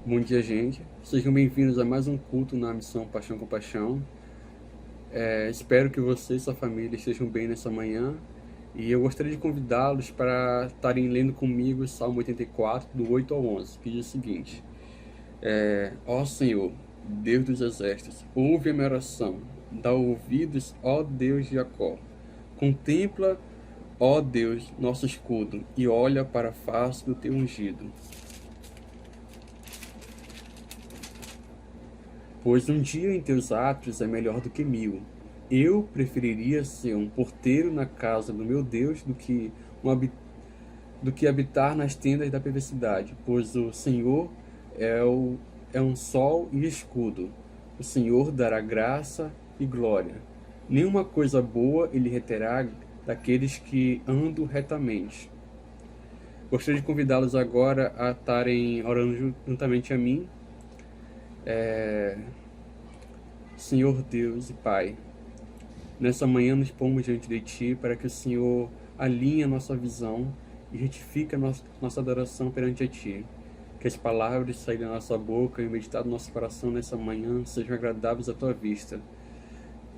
Bom dia, gente. Sejam bem-vindos a mais um culto na Missão Paixão com Paixão. Espero que você e sua família estejam bem nessa manhã. E eu gostaria de convidá-los para estarem lendo comigo o Salmo 84, do 8 ao 11, que diz o seguinte: Ó Senhor, Deus dos exércitos, ouve a minha oração. Dá ouvidos, ó Deus de Jacó. Contempla, ó Deus, nosso escudo, e olha para a face do teu ungido. Pois um dia em teus átrios é melhor do que 1000. Eu preferiria ser um porteiro na casa do meu Deus do que habitar nas tendas da perversidade, pois o Senhor é um sol e escudo. O Senhor dará graça e glória. Nenhuma coisa boa ele reterá daqueles que andam retamente. Gostaria de convidá-los agora a estarem orando juntamente a mim. Senhor Deus e Pai, nessa manhã nos pomos diante de Ti para que o Senhor alinhe a nossa visão e retifique a nossa adoração perante a Ti. Que as palavras saírem da nossa boca e o meditar do nosso coração nessa manhã sejam agradáveis à Tua vista.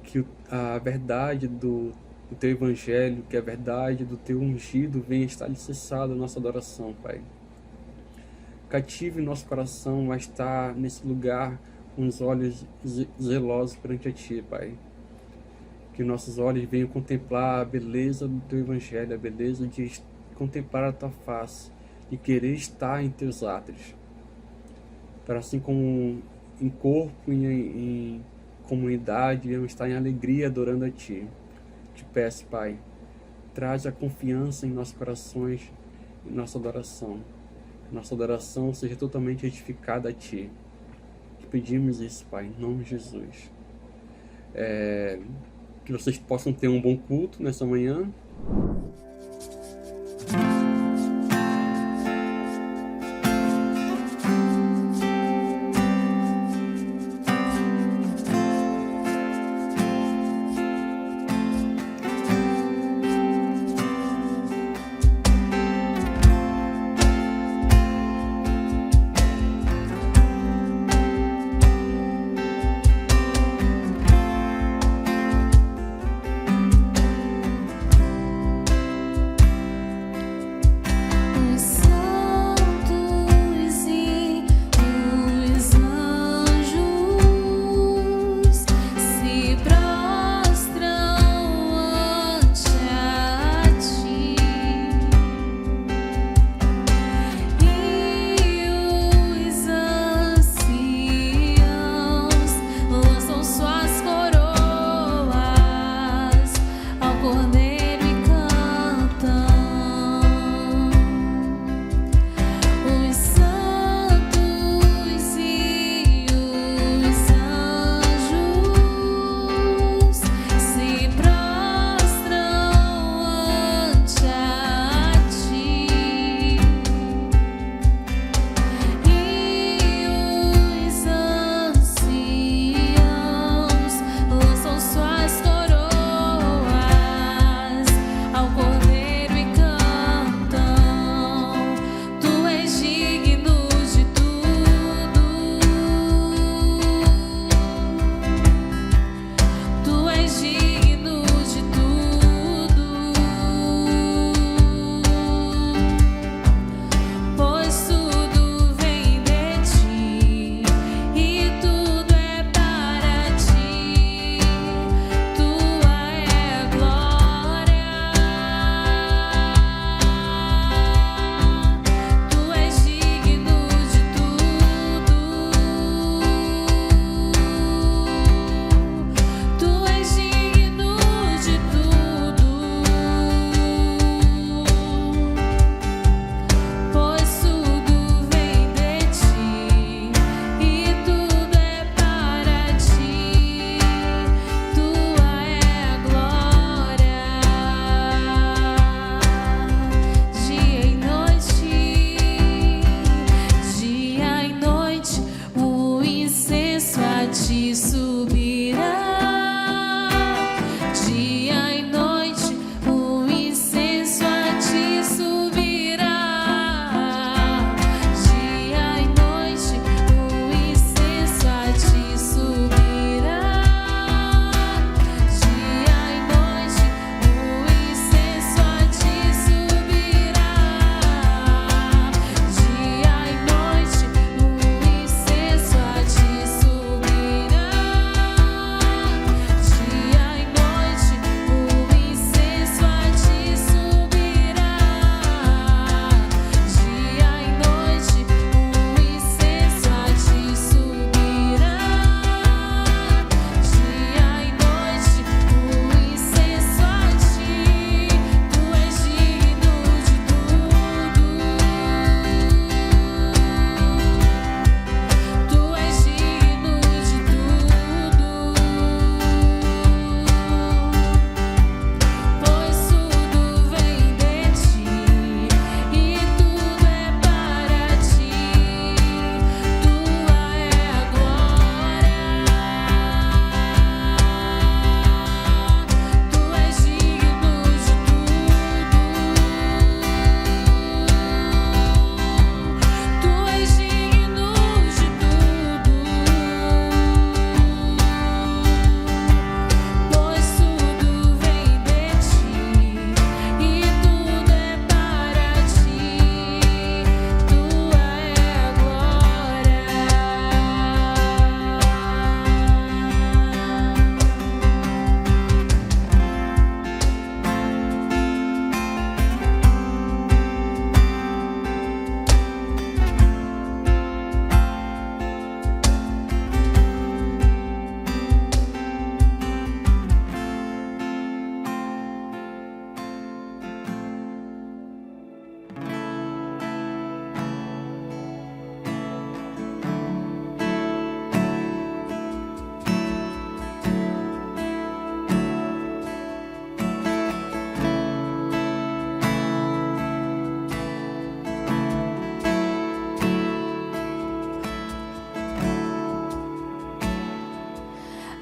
Que a verdade do Teu Evangelho, que a verdade do Teu ungido venha estar alicerçada na nossa adoração, Pai. Cative nosso coração a estar nesse lugar com os olhos zelosos perante a Ti, Pai. Que nossos olhos venham contemplar a beleza do Teu Evangelho, a beleza de contemplar a Tua face e querer estar em Teus átrios. Para assim como em corpo e em comunidade, venham estar em alegria adorando a Ti. Te peço, Pai, traz a confiança em nossos corações e nossa adoração. Nossa adoração seja totalmente edificada a Ti. Pedimos isso, Pai, em nome de Jesus. Que vocês possam ter um bom culto nessa manhã.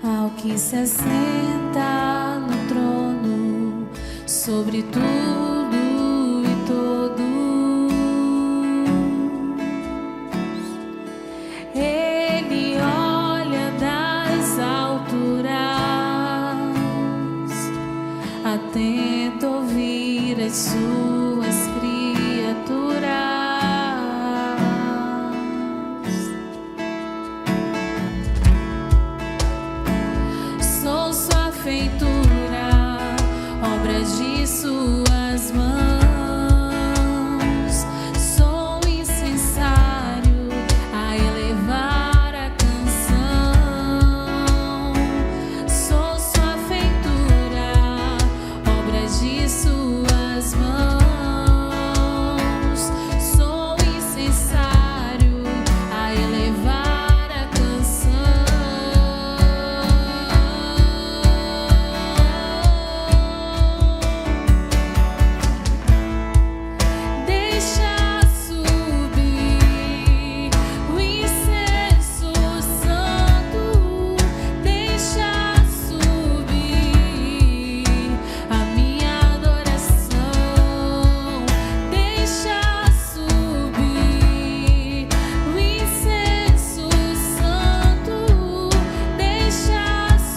ao que se assenta no trono, sobre tudo e todos. Ele olha das alturas, atento a ouvir as suas criaturas. Sou sua feitura, obras de suas mãos. Sou incensário a elevar a canção. Sou sua feitura, obras de suas mãos. Sou incensário a elevar a canção. Deixa subir o incenso santo, deixa subir a minha adoração, deixa subir o incenso santo, deixa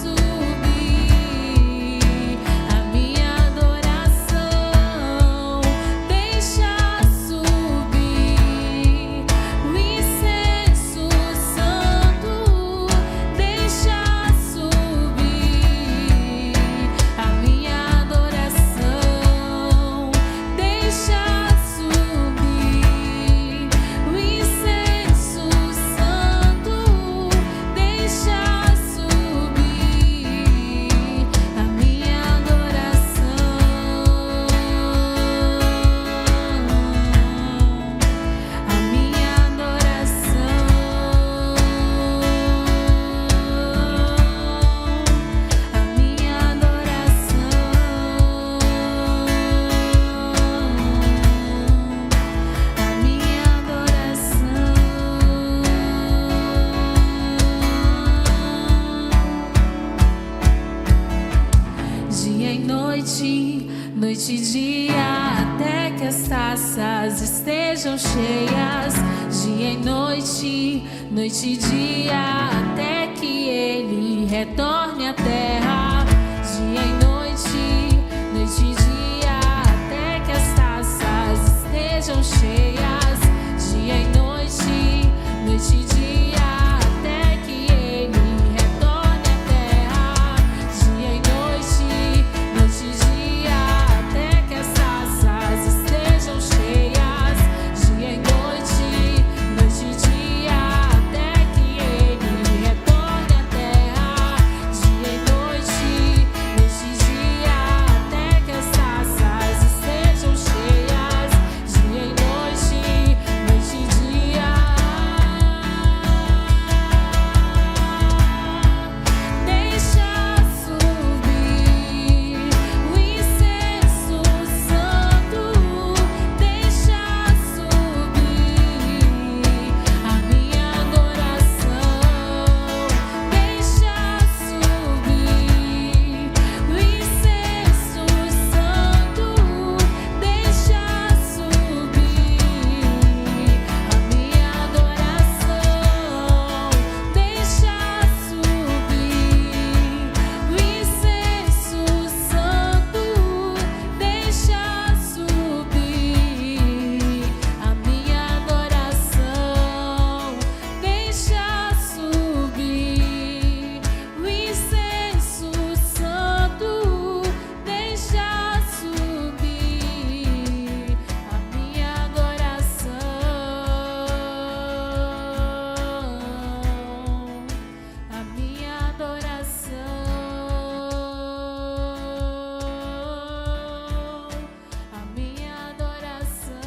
subir a minha adoração, deixa subir o incenso santo, deixa subir a minha adoração, deixa subir o incenso santo, deixa subir a minha dia e noite, noite e dia, até que as taças estejam cheias. Dia e noite, noite e dia, até que ele retorne à terra. Dia e noite, noite e dia, até que as taças estejam cheias. Dia e noite, noite e dia, até que ele retorne à terra. Dia e noite, noite e dia, até que as taças estejam cheias. Dia e noite, noite e dia, até que ele retorne à terra. Dia e noite, noite e dia, até que as taças estejam cheias. Dia e noite, noite e dia. Deixa subir o incenso santo, deixa subir a minha adoração, deixa subir o incenso santo, deixa subir a minha adoração, deixa subir o incenso santo, deixa subir a minha adoração, deixa subir o incenso santo, deixa subir a minha adoração, a minha adoração, a minha adoração,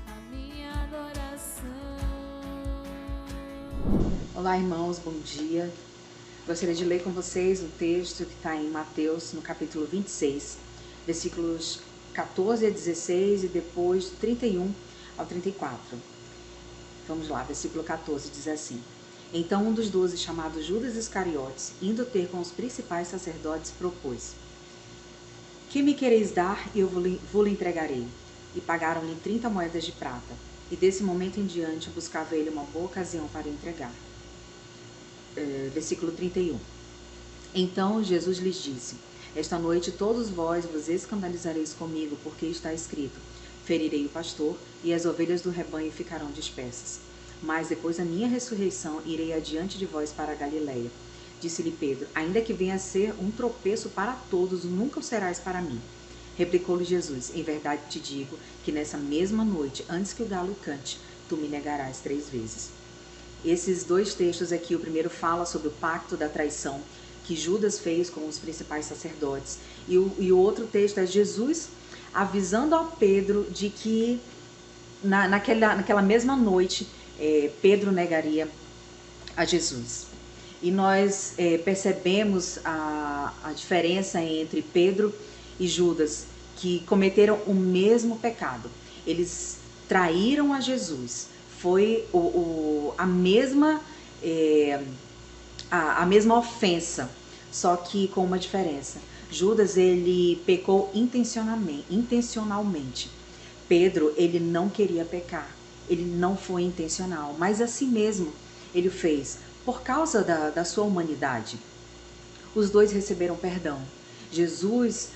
a minha adoração. Olá, irmãos, bom dia. Gostaria de ler com vocês o texto que está em Mateus, no capítulo 26, versículos 14 a 16 e depois 31 ao 34. Vamos lá, versículo 14 diz assim: Então um dos 12, chamado Judas Iscariotes, indo ter com os principais sacerdotes, propôs: Que me quereis dar e eu vou-lhe entregarei? E pagaram-lhe 30 moedas de prata. E desse momento em diante buscava ele uma boa ocasião para entregar. Versículo 31. Então Jesus lhes disse: Esta noite todos vós vos escandalizareis comigo, porque está escrito: Ferirei o pastor, e as ovelhas do rebanho ficarão dispersas. Mas depois da minha ressurreição irei adiante de vós para a Galileia. Disse-lhe Pedro: Ainda que venha a ser um tropeço para todos, nunca o serás para mim. Replicou-lhe Jesus: Em verdade te digo que nessa mesma noite, antes que o galo cante, tu me negarás 3 vezes. Esses 2 textos aqui, o primeiro fala sobre o pacto da traição que Judas fez com os principais sacerdotes. E o outro texto é Jesus avisando a Pedro de que naquela mesma noite Pedro negaria a Jesus. E nós percebemos a diferença entre Pedro e Judas, que cometeram o mesmo pecado. Eles traíram a Jesus. Foi a mesma ofensa, só que com uma diferença. Judas, ele pecou intencionalmente. Pedro, ele não queria pecar. Ele não foi intencional, mas assim mesmo ele fez, por causa da sua humanidade. Os 2 receberam perdão. Jesus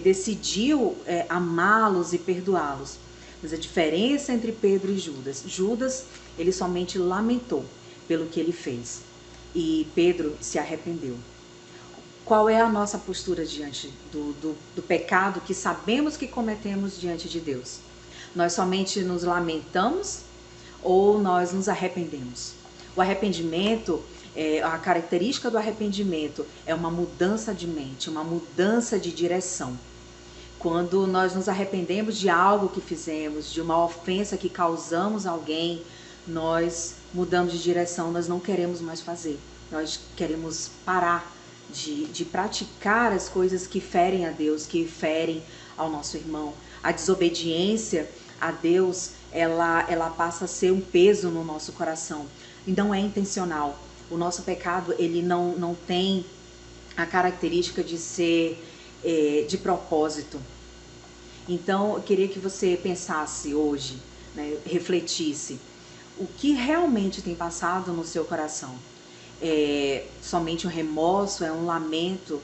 decidiu amá-los e perdoá-los. Mas a diferença entre Pedro e Judas, ele somente lamentou pelo que ele fez. E Pedro se arrependeu. Qual é a nossa postura diante do pecado que sabemos que cometemos diante de Deus? Nós somente nos lamentamos ou nós nos arrependemos? O arrependimento, a característica do arrependimento é uma mudança de mente, uma mudança de direção. Quando nós nos arrependemos de algo que fizemos, de uma ofensa que causamos a alguém, nós mudamos de direção, nós não queremos mais fazer. Nós queremos parar de praticar as coisas que ferem a Deus, que ferem ao nosso irmão. A desobediência a Deus, ela passa a ser um peso no nosso coração. E não é intencional. O nosso pecado, ele não tem a característica de ser de propósito. Então, eu queria que você pensasse hoje, né, refletisse, o que realmente tem passado no seu coração? É somente um remorso, é um lamento,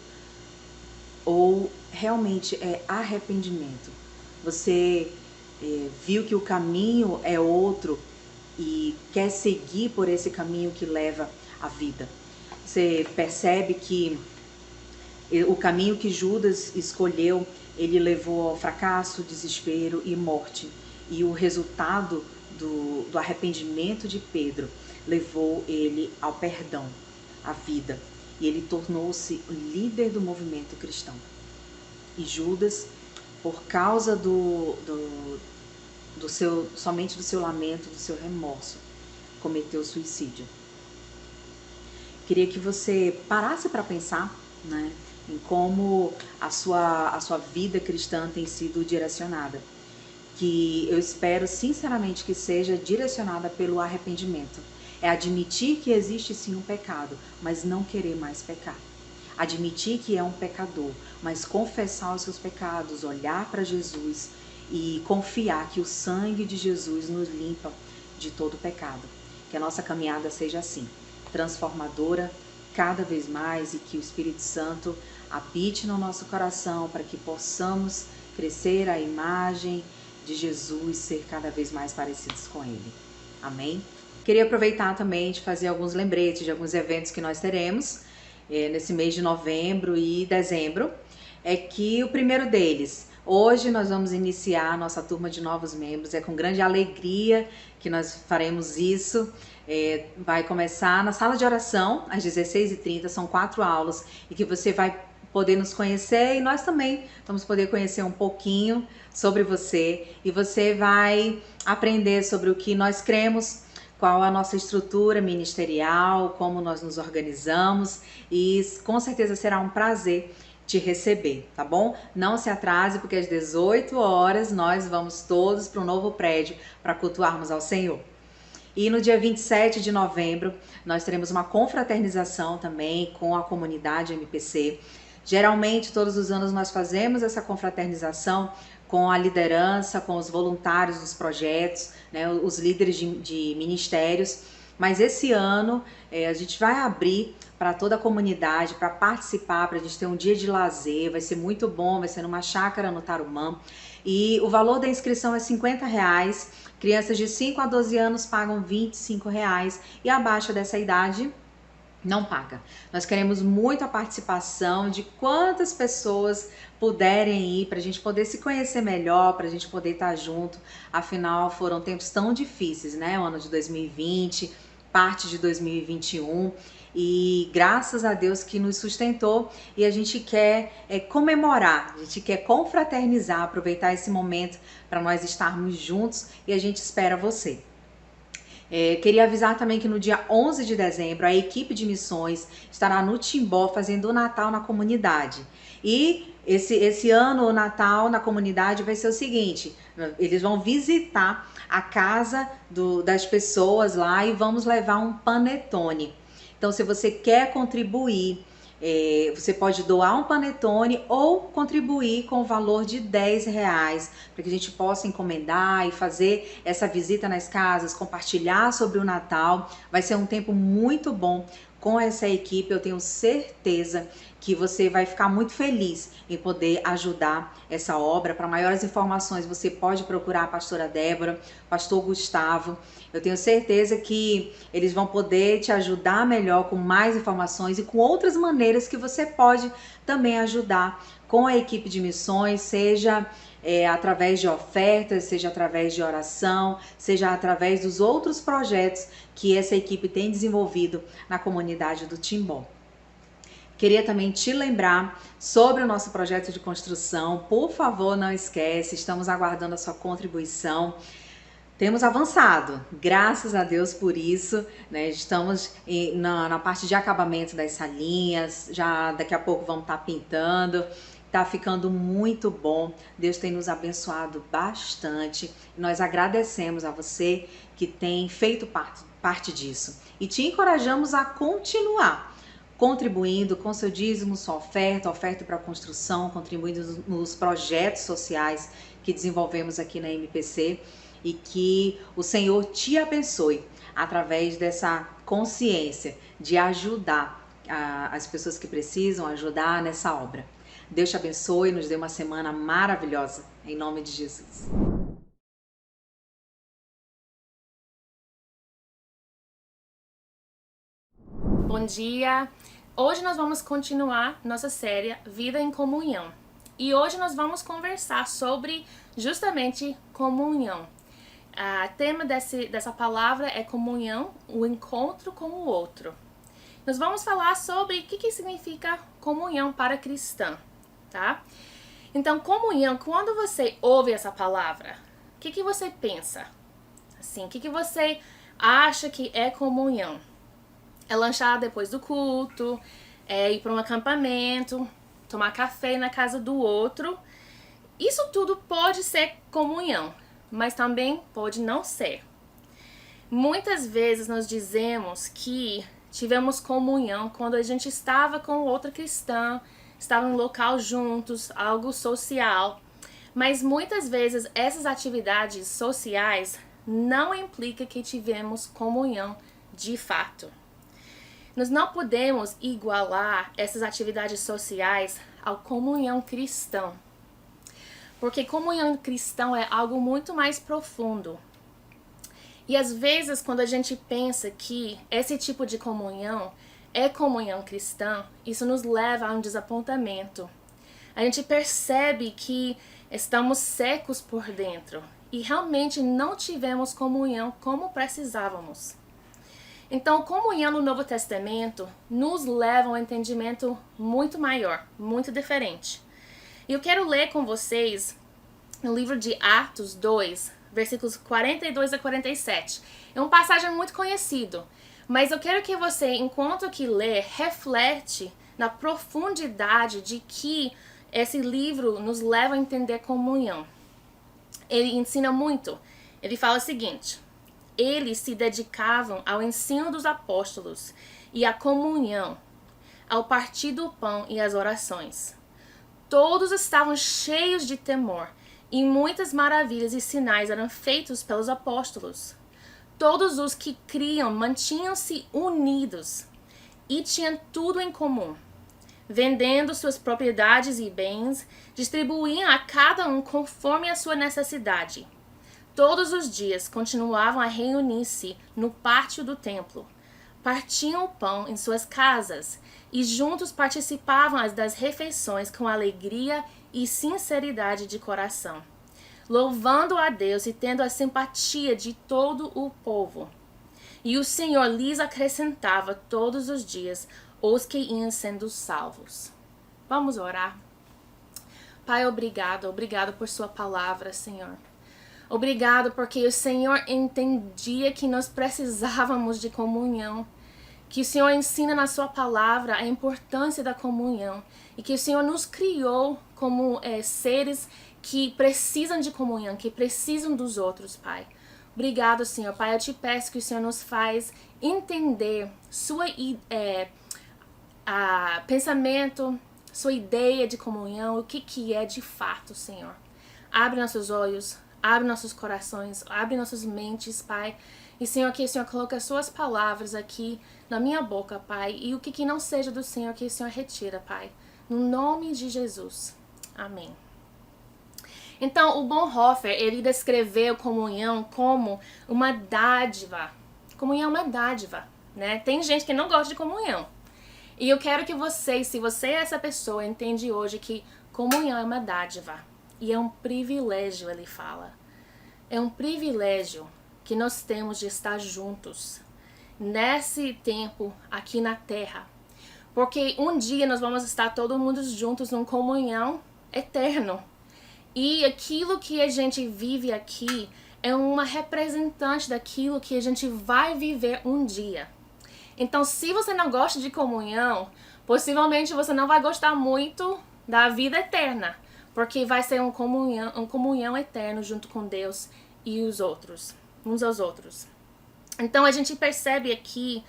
ou realmente é arrependimento? Você viu que o caminho é outro e quer seguir por esse caminho que leva à vida? Você percebe que o caminho que Judas escolheu, ele levou ao fracasso, desespero e morte. E o resultado do arrependimento de Pedro levou ele ao perdão, à vida. E ele tornou-se o líder do movimento cristão. E Judas, por causa somente do seu lamento, do seu remorso, cometeu suicídio. Queria que você parasse para pensar, né, em como a sua vida cristã tem sido direcionada. Que eu espero sinceramente que seja direcionada pelo arrependimento. É admitir que existe sim um pecado, mas não querer mais pecar. Admitir que é um pecador, mas confessar os seus pecados, olhar para Jesus e confiar que o sangue de Jesus nos limpa de todo pecado. Que a nossa caminhada seja assim, transformadora cada vez mais, e que o Espírito Santo habite no nosso coração para que possamos crescer à imagem de Jesus, ser cada vez mais parecidos com Ele. Amém? Queria aproveitar também de fazer alguns lembretes de alguns eventos que nós teremos nesse mês de novembro e dezembro. É que o primeiro deles, hoje nós vamos iniciar a nossa turma de novos membros. É com grande alegria que nós faremos isso. Vai começar na sala de oração às 16h30, são 4 aulas, e que você vai poder nos conhecer e nós também vamos poder conhecer um pouquinho sobre você, e você vai aprender sobre o que nós cremos, qual a nossa estrutura ministerial, como nós nos organizamos, e com certeza será um prazer te receber, tá bom? Não se atrase, porque às 18 horas nós vamos todos para o novo prédio para cultuarmos ao Senhor. E no dia 27 de novembro, nós teremos uma confraternização também com a comunidade MPC. Geralmente, todos os anos, nós fazemos essa confraternização com a liderança, com os voluntários dos projetos, né, os líderes de ministérios. Mas esse ano, a gente vai abrir para toda a comunidade, para participar, para a gente ter um dia de lazer. Vai ser muito bom, vai ser numa chácara no Tarumã. E o valor da inscrição é R$50. Crianças de 5 a 12 anos pagam R$25 e abaixo dessa idade não paga. Nós queremos muito a participação de quantas pessoas puderem ir para a gente poder se conhecer melhor, para a gente poder estar junto. Afinal, foram tempos tão difíceis, né? O ano de 2020, parte de 2021. E graças a Deus que nos sustentou, e a gente quer comemorar, a gente quer confraternizar, aproveitar esse momento para nós estarmos juntos, e a gente espera você. Queria avisar também que no dia 11 de dezembro a equipe de missões estará no Timbó fazendo o Natal na comunidade. E esse ano o Natal na comunidade vai ser o seguinte: eles vão visitar a casa das pessoas lá e vamos levar um panetone. Então, se você quer contribuir, você pode doar um panetone ou contribuir com o valor de R$10 para que a gente possa encomendar e fazer essa visita nas casas, compartilhar sobre o Natal. Vai ser um tempo muito bom com essa equipe. Eu tenho certeza que você vai ficar muito feliz em poder ajudar essa obra. Para maiores informações, você pode procurar a pastora Débora, pastor Gustavo. Eu tenho certeza que eles vão poder te ajudar melhor com mais informações e com outras maneiras que você pode também ajudar com a equipe de missões, seja através de ofertas, seja através de oração, seja através dos outros projetos que essa equipe tem desenvolvido na comunidade do Timbó. Queria também te lembrar sobre o nosso projeto de construção. Por favor, não esquece, estamos aguardando a sua contribuição. Temos avançado, graças a Deus por isso, né? Estamos na parte de acabamento das salinhas, já daqui a pouco vamos estar pintando. Tá ficando muito bom, Deus tem nos abençoado bastante. Nós agradecemos a você que tem feito parte disso e te encorajamos a continuar contribuindo com seu dízimo, sua oferta para a construção, contribuindo nos projetos sociais que desenvolvemos aqui na MPC, e que o Senhor te abençoe através dessa consciência de ajudar as pessoas que precisam, ajudar nessa obra. Deus te abençoe e nos dê uma semana maravilhosa, em nome de Jesus. Bom dia! Hoje nós vamos continuar nossa série Vida em Comunhão. E hoje nós vamos conversar sobre justamente comunhão. O tema dessa palavra é comunhão, o encontro com o outro. Nós vamos falar sobre o que significa comunhão para cristã, tá? Então, comunhão, quando você ouve essa palavra, o que você pensa? Assim, o que você acha que é comunhão? É lanchar depois do culto, é ir para um acampamento, tomar café na casa do outro. Isso tudo pode ser comunhão, mas também pode não ser. Muitas vezes nós dizemos que tivemos comunhão quando a gente estava com outra cristã, estava em um local juntos, algo social. Mas muitas vezes essas atividades sociais não implicam que tivemos comunhão de fato. Nós não podemos igualar essas atividades sociais à comunhão cristã. Porque comunhão cristã é algo muito mais profundo. E às vezes, quando a gente pensa que esse tipo de comunhão é comunhão cristã, isso nos leva a um desapontamento. A gente percebe que estamos secos por dentro e realmente não tivemos comunhão como precisávamos. Então, comunhão no Novo Testamento nos leva a um entendimento muito maior, muito diferente. E eu quero ler com vocês no livro de Atos 2, versículos 42 a 47. É uma passagem muito conhecida, mas eu quero que você, enquanto que lê, reflete na profundidade de que esse livro nos leva a entender comunhão. Ele ensina muito. Ele fala o seguinte: eles se dedicavam ao ensino dos apóstolos e à comunhão, ao partir do pão e às orações. Todos estavam cheios de temor, e muitas maravilhas e sinais eram feitos pelos apóstolos. Todos os que criam mantinham-se unidos e tinham tudo em comum. Vendendo suas propriedades e bens, distribuíam a cada um conforme a sua necessidade. Todos os dias continuavam a reunir-se no pátio do templo. Partiam o pão em suas casas e juntos participavam das refeições com alegria e sinceridade de coração, louvando a Deus e tendo a simpatia de todo o povo. E o Senhor lhes acrescentava todos os dias os que iam sendo salvos. Vamos orar. Pai, obrigado por sua palavra, Senhor. Obrigado porque o Senhor entendia que nós precisávamos de comunhão, que o Senhor ensina na sua palavra a importância da comunhão e que o Senhor nos criou como seres que precisam de comunhão, que precisam dos outros, Pai. Obrigado, Senhor. Pai, eu te peço que o Senhor nos faz entender pensamento, sua ideia de comunhão, o que é de fato, Senhor. Abre nossos olhos, abre nossos corações, abre nossas mentes, Pai. E, Senhor, que o Senhor coloque as suas palavras aqui na minha boca, Pai. E o que não seja do Senhor, que o Senhor retira, Pai. No nome de Jesus. Amém. Então, o Bonhoeffer, ele descreveu comunhão como uma dádiva. Comunhão é uma dádiva, né? Tem gente que não gosta de comunhão. E eu quero que você, se você é essa pessoa, entende hoje que comunhão é uma dádiva. E é um privilégio, ele fala. É um privilégio que nós temos de estar juntos nesse tempo aqui na Terra. Porque um dia nós vamos estar todo mundo juntos numa comunhão eterna. E aquilo que a gente vive aqui é uma representante daquilo que a gente vai viver um dia. Então, se você não gosta de comunhão, possivelmente você não vai gostar muito da vida eterna. Porque vai ser uma comunhão eterna junto com Deus e os outros, uns aos outros. Então, a gente percebe aqui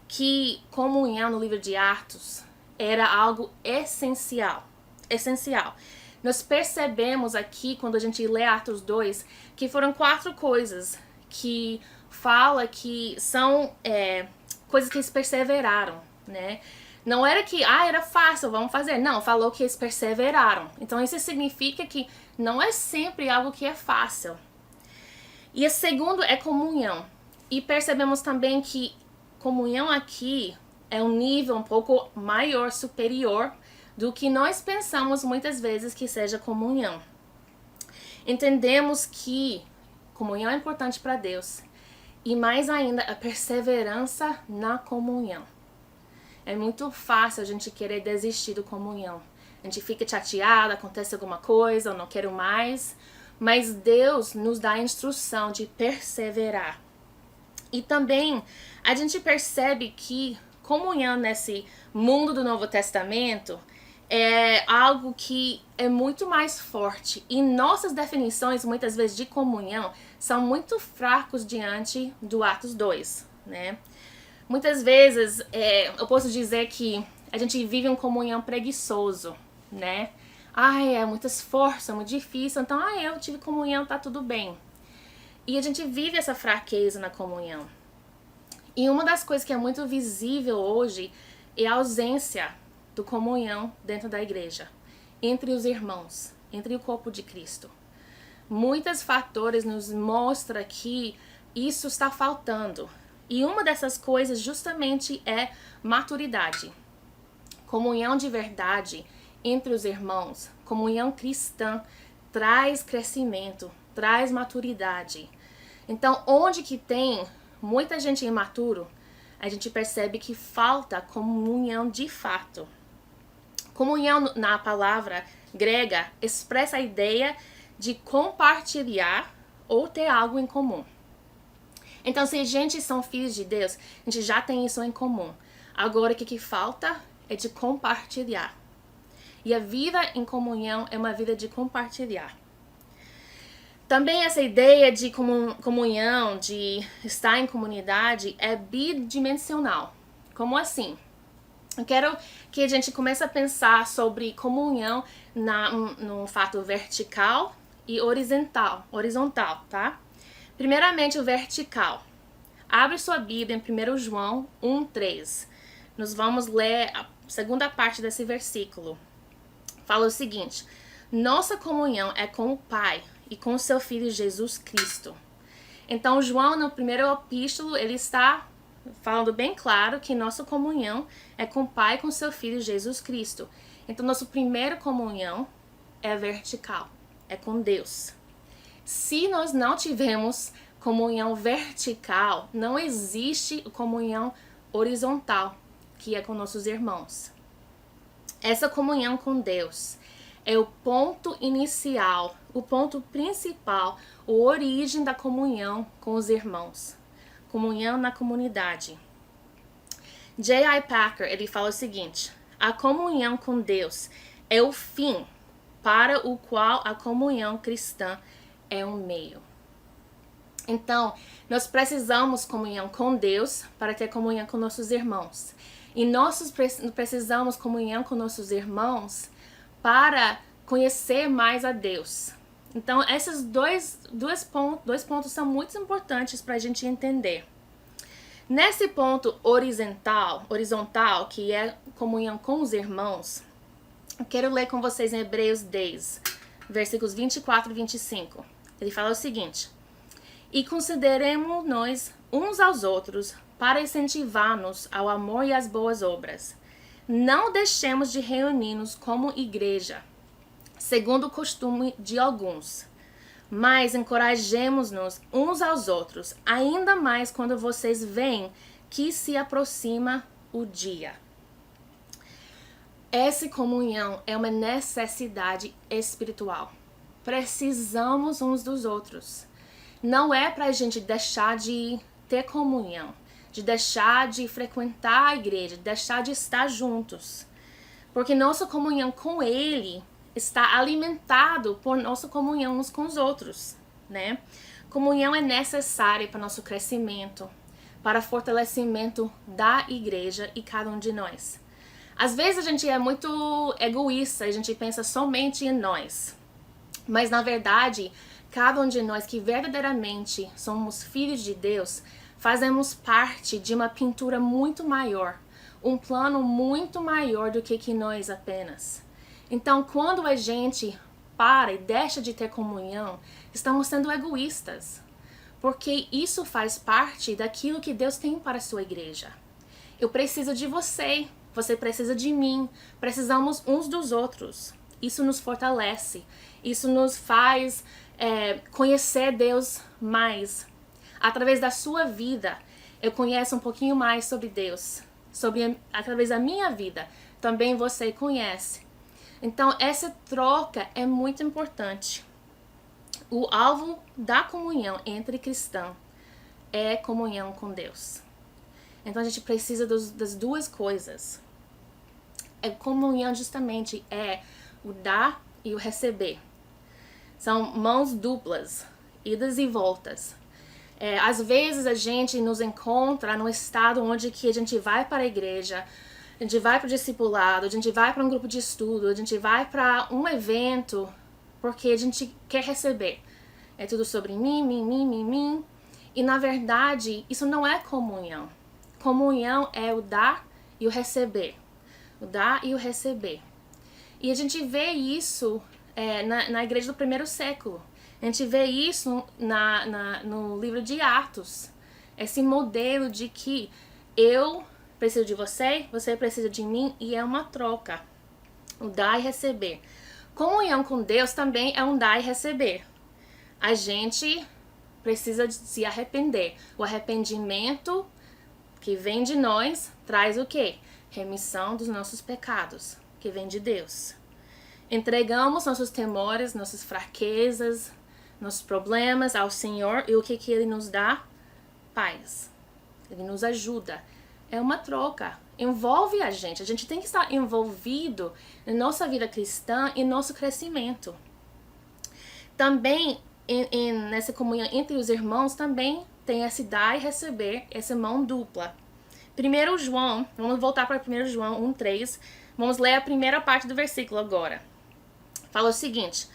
que comunhão no livro de Atos era algo essencial. Essencial. Nós percebemos aqui, quando a gente lê Atos 2, que foram 4 coisas que fala que são coisas que eles perseveraram, né? Não era que, era fácil, vamos fazer. Não, falou que eles perseveraram. Então, isso significa que não é sempre algo que é fácil. E o segundo é comunhão. E percebemos também que comunhão aqui é um nível um pouco maior, superior, do que nós pensamos muitas vezes que seja comunhão. Entendemos que comunhão é importante para Deus. E mais ainda, a perseverança na comunhão. É muito fácil a gente querer desistir da comunhão. A gente fica chateado, acontece alguma coisa, eu não quero mais. Mas Deus nos dá a instrução de perseverar. E também a gente percebe que comunhão nesse mundo do Novo Testamento é algo que é muito mais forte. E nossas definições, muitas vezes, de comunhão são muito fracos diante do Atos 2, né? Muitas vezes, eu posso dizer que a gente vive uma comunhão preguiçoso, né? É muito esforço, é muito difícil, então, eu tive comunhão, tá tudo bem. E a gente vive essa fraqueza na comunhão. E uma das coisas que é muito visível hoje é a ausência da comunhão dentro da igreja, entre os irmãos, entre o corpo de Cristo. Muitos fatores nos mostram que isso está faltando. E uma dessas coisas justamente é maturidade. Comunhão de verdade entre os irmãos, comunhão cristã, traz crescimento, traz maturidade. Então, onde que tem muita gente imaturo, a gente percebe que falta comunhão de fato. Comunhão na palavra grega expressa a ideia de compartilhar ou ter algo em comum. Então, se a gente são filhos de Deus, a gente já tem isso em comum. Agora, o que falta é de compartilhar. E a vida em comunhão é uma vida de compartilhar. Também essa ideia de comunhão, de estar em comunidade, é bidimensional. Como assim? Eu quero que a gente comece a pensar sobre comunhão no fato vertical e horizontal, tá? Primeiramente, o vertical. Abre sua Bíblia em 1 João 1:3. Nós vamos ler a segunda parte desse versículo. Fala o seguinte: nossa comunhão é com o Pai e com o seu Filho Jesus Cristo. Então, João, no primeiro epístolo, ele está falando bem claro que nossa comunhão é com o Pai e com o seu Filho Jesus Cristo. Então, nossa primeira comunhão é vertical, é com Deus. Se nós não tivermos comunhão vertical, não existe comunhão horizontal, que é com nossos irmãos. Essa comunhão com Deus é o ponto inicial, o ponto principal, a origem da comunhão com os irmãos. Comunhão na comunidade. J.I. Packer, ele fala o seguinte: a comunhão com Deus é o fim para o qual a comunhão cristã é um meio. Então, nós precisamos comunhão com Deus para ter comunhão com nossos irmãos. E nós precisamos comunhão com nossos irmãos para conhecer mais a Deus. Então, esses dois pontos são muito importantes para a gente entender. Nesse ponto horizontal, que é comunhão com os irmãos, eu quero ler com vocês em Hebreus 10, versículos 24 e 25. Ele fala o seguinte: e consideremos-nos uns aos outros para incentivar-nos ao amor e às boas obras. Não deixemos de reunir-nos como igreja, segundo o costume de alguns, mas encorajemos-nos uns aos outros, ainda mais quando vocês veem que se aproxima o dia. Essa comunhão é uma necessidade espiritual. Precisamos uns dos outros. Não é para a gente deixar de ter comunhão, de deixar de frequentar a igreja, de deixar de estar juntos. Porque nossa comunhão com Ele está alimentado por nossa comunhão uns com os outros, né? Comunhão é necessária para nosso crescimento, para fortalecimento da igreja e cada um de nós. Às vezes a gente é muito egoísta, a gente pensa somente em nós. Mas na verdade, cada um de nós que verdadeiramente somos filhos de Deus, fazemos parte de uma pintura muito maior, um plano muito maior do que nós apenas. Então, quando a gente para e deixa de ter comunhão, estamos sendo egoístas, porque isso faz parte daquilo que Deus tem para a sua igreja. Eu preciso de você, você precisa de mim, precisamos uns dos outros. Isso nos fortalece, isso nos faz conhecer Deus mais. Através da sua vida, eu conheço um pouquinho mais sobre Deus. Através da minha vida, também você conhece. Então, essa troca é muito importante. O alvo da comunhão entre cristãos é comunhão com Deus. Então, a gente precisa das duas coisas. A comunhão, justamente, é o dar e o receber. São mãos duplas, idas e voltas. Às vezes a gente nos encontra num estado onde que a gente vai para a igreja, a gente vai para o discipulado, a gente vai para um grupo de estudo, a gente vai para um evento, porque a gente quer receber. É tudo sobre mim. E na verdade, isso não é comunhão. Comunhão é o dar e o receber. O dar e o receber. E a gente vê isso na igreja do primeiro século. A gente vê isso no livro de Atos. Esse modelo de que eu preciso de você, você precisa de mim, e é uma troca. O dar e receber. Comunhão com Deus também é um dar e receber. A gente precisa de se arrepender. O arrependimento que vem de nós traz o quê? Remissão dos nossos pecados, que vem de Deus. Entregamos nossos temores, nossas fraquezas, nossos problemas ao Senhor, e o que Ele nos dá? Paz. Ele nos ajuda. É uma troca. Envolve a gente tem que estar envolvido na nossa vida cristã e nosso crescimento. Também nessa comunhão entre os irmãos também tem esse dar e receber, essa mão dupla. 1 João, vamos voltar para 1 João 1:3, vamos ler a primeira parte do versículo agora. Fala o seguinte: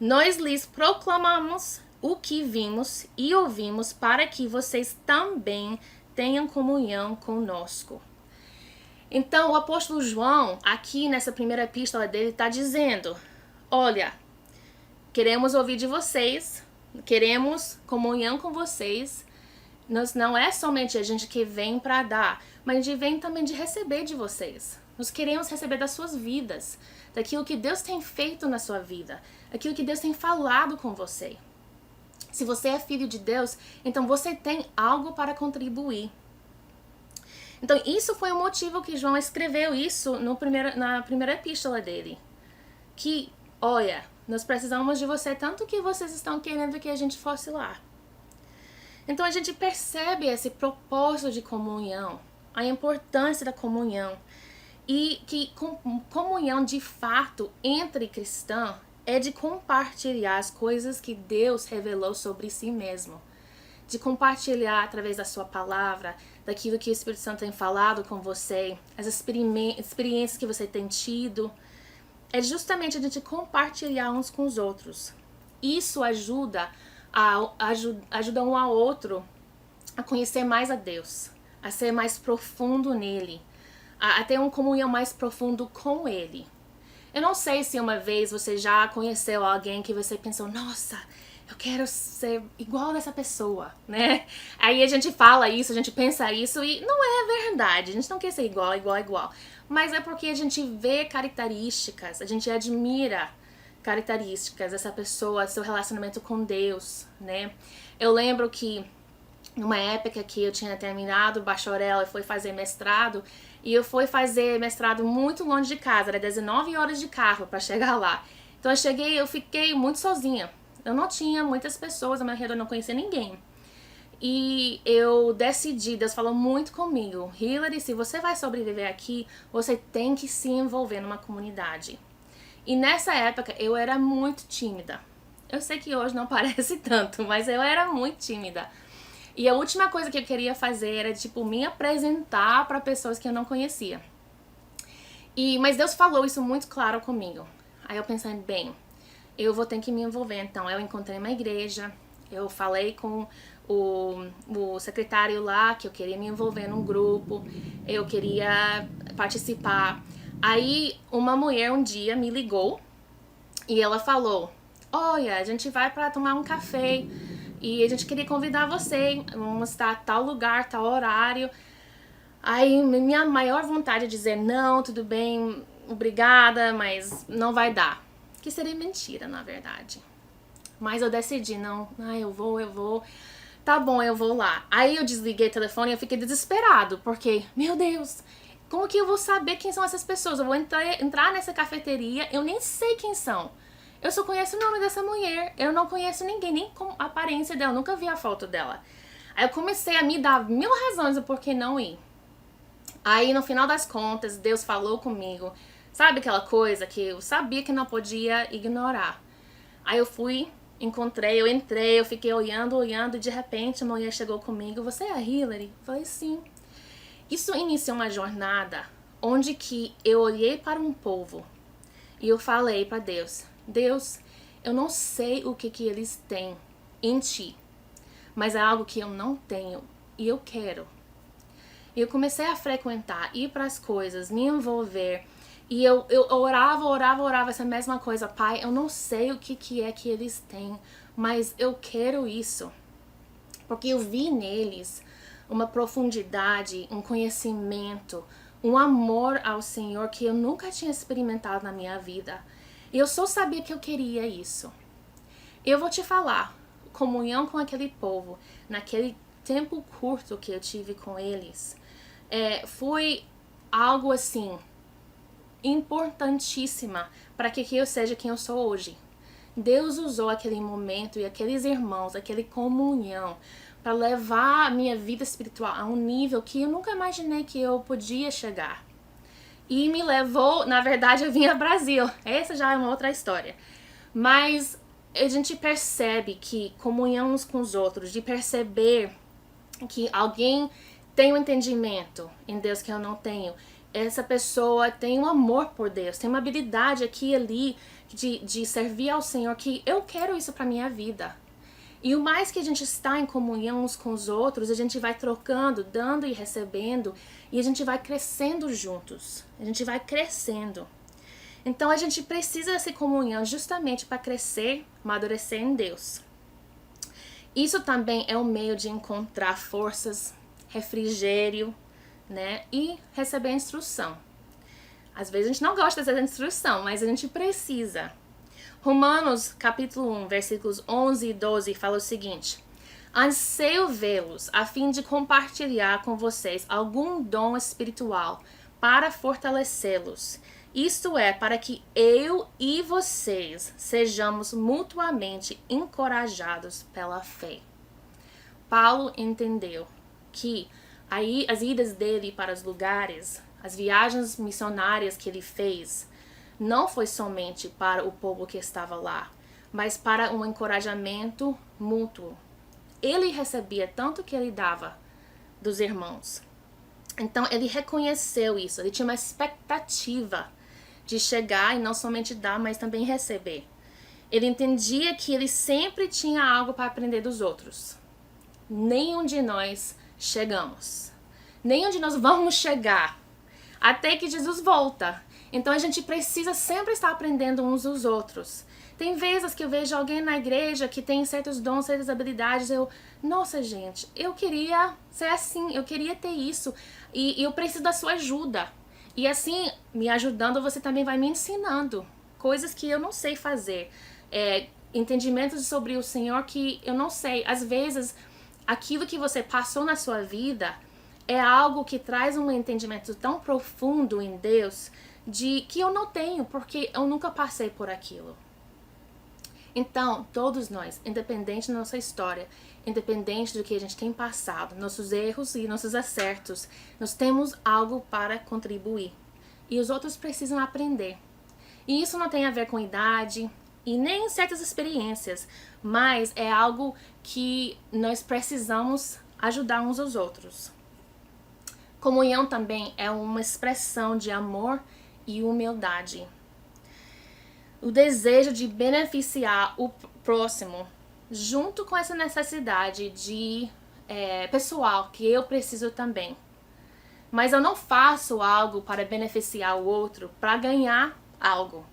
nós lhes proclamamos o que vimos e ouvimos para que vocês também tenham comunhão conosco. Então, o apóstolo João, aqui nessa primeira epístola dele, está dizendo: olha, queremos ouvir de vocês, queremos comunhão com vocês. Nós não é somente a gente que vem para dar, mas a gente vem também de receber de vocês. Nós queremos receber das suas vidas, daquilo que Deus tem feito na sua vida, daquilo que Deus tem falado com você. Se você é filho de Deus, então você tem algo para contribuir. Então, isso foi o motivo que João escreveu isso na primeira epístola dele. Que, olha, nós precisamos de você tanto que vocês estão querendo que a gente fosse lá. Então, a gente percebe esse propósito de comunhão, a importância da comunhão. E que comunhão, de fato, entre cristãos é de compartilhar as coisas que Deus revelou sobre si mesmo. De compartilhar através da sua palavra, daquilo que o Espírito Santo tem falado com você, as experiências que você tem tido. É justamente a gente compartilhar uns com os outros. Isso ajuda um ao outro a conhecer mais a Deus, a ser mais profundo nele, a ter uma comunhão mais profundo com ele. Eu não sei se uma vez você já conheceu alguém que você pensou: nossa, eu quero ser igual dessa pessoa, né? Aí a gente fala isso, a gente pensa isso e não é verdade. A gente não quer ser igual. Mas é porque a gente vê características, a gente admira características dessa pessoa, seu relacionamento com Deus, né? Eu lembro que numa época que eu tinha terminado o bacharel e fui fazer mestrado, e eu fui fazer mestrado muito longe de casa, era 19 horas de carro para chegar lá. Então eu fiquei muito sozinha. Eu não tinha muitas pessoas ao meu redor, não conhecia ninguém. E eu decidi, Deus falou muito comigo: Hillary, se você vai sobreviver aqui, você tem que se envolver numa comunidade. E nessa época eu era muito tímida. Eu sei que hoje não parece tanto, mas eu era muito tímida. E a última coisa que eu queria fazer era, me apresentar para pessoas que eu não conhecia. Mas Deus falou isso muito claro comigo. Aí eu pensei: bem, eu vou ter que me envolver. Então eu encontrei uma igreja, eu falei com o secretário lá que eu queria me envolver num grupo, eu queria participar. Aí uma mulher um dia me ligou e ela falou: olha, a gente vai para tomar um café e a gente queria convidar você, vamos estar a tal lugar, tal horário. Aí minha maior vontade é dizer: não, tudo bem, obrigada, mas não vai dar. Que seria mentira, na verdade. Mas eu decidi: não, eu vou. Tá bom, eu vou lá. Aí eu desliguei o telefone e eu fiquei desesperado, porque, meu Deus, como que eu vou saber quem são essas pessoas? Eu vou entrar nessa cafeteria, eu nem sei quem são. Eu só conheço o nome dessa mulher, eu não conheço ninguém, nem com a aparência dela, nunca vi a foto dela. Aí eu comecei a me dar 1000 razões do porquê não ir. Aí no final das contas, Deus falou comigo. Sabe aquela coisa que eu sabia que não podia ignorar? Aí eu fui, eu entrei, eu fiquei olhando e de repente a mulher chegou comigo: você é a Hillary? Eu falei: sim. Isso iniciou uma jornada onde que eu olhei para um povo e eu falei para Deus: Deus, eu não sei o que eles têm em ti, mas é algo que eu não tenho e eu quero. E eu comecei a frequentar, ir para as coisas, me envolver. E eu orava essa mesma coisa: Pai, eu não sei o que é que eles têm, mas eu quero isso. Porque eu vi neles uma profundidade, um conhecimento, um amor ao Senhor que eu nunca tinha experimentado na minha vida. E eu só sabia que eu queria isso. Eu vou te falar, comunhão com aquele povo, naquele tempo curto que eu tive com eles, foi algo assim importantíssima para que eu seja quem eu sou hoje. Deus usou aquele momento e aqueles irmãos, aquela comunhão, para levar a minha vida espiritual a um nível que eu nunca imaginei que eu podia chegar. E me levou, na verdade, eu vim ao Brasil. Essa já é uma outra história. Mas a gente percebe que comunhão uns com os outros, de perceber que alguém tem um entendimento em Deus que eu não tenho. Essa pessoa tem um amor por Deus, tem uma habilidade aqui e ali de servir ao Senhor, que eu quero isso para minha vida. E o mais que a gente está em comunhão uns com os outros, a gente vai trocando, dando e recebendo, e a gente vai crescendo juntos. A gente vai crescendo. Então a gente precisa dessa comunhão justamente para crescer, amadurecer em Deus. Isso também é um meio de encontrar forças, refrigério, né? E receber instrução. Às vezes a gente não gosta dessa instrução, mas a gente precisa. Romanos capítulo 1, versículos 11 e 12 fala o seguinte: anseio vê-los a fim de compartilhar com vocês algum dom espiritual para fortalecê-los. Isto é, para que eu e vocês sejamos mutuamente encorajados pela fé. Paulo entendeu que aí as idas dele para os lugares, as viagens missionárias que ele fez, não foi somente para o povo que estava lá, mas para um encorajamento mútuo. Ele recebia tanto que ele dava dos irmãos. Então ele reconheceu isso, ele tinha uma expectativa de chegar e não somente dar, mas também receber. Ele entendia que ele sempre tinha algo para aprender dos outros. Nenhum de nós chegamos. Nenhum de nós vamos chegar até que Jesus volta. Então a gente precisa sempre estar aprendendo uns dos outros. Tem vezes que eu vejo alguém na igreja que tem certos dons, certas habilidades. Nossa gente, eu queria ser assim, eu queria ter isso. E eu preciso da sua ajuda. E assim, me ajudando, você também vai me ensinando coisas que eu não sei fazer. Entendimentos sobre o Senhor que eu não sei. Às vezes, aquilo que você passou na sua vida é algo que traz um entendimento tão profundo em Deus que eu não tenho, porque eu nunca passei por aquilo. Então, todos nós, independente da nossa história, independente do que a gente tem passado, nossos erros e nossos acertos, nós temos algo para contribuir. E os outros precisam aprender. E isso não tem a ver com idade e nem certas experiências, mas é algo que nós precisamos ajudar uns aos outros. Comunhão também é uma expressão de amor e humildade. O desejo de beneficiar o próximo, junto com essa necessidade de pessoal, que eu preciso também. Mas eu não faço algo para beneficiar o outro, para ganhar algo.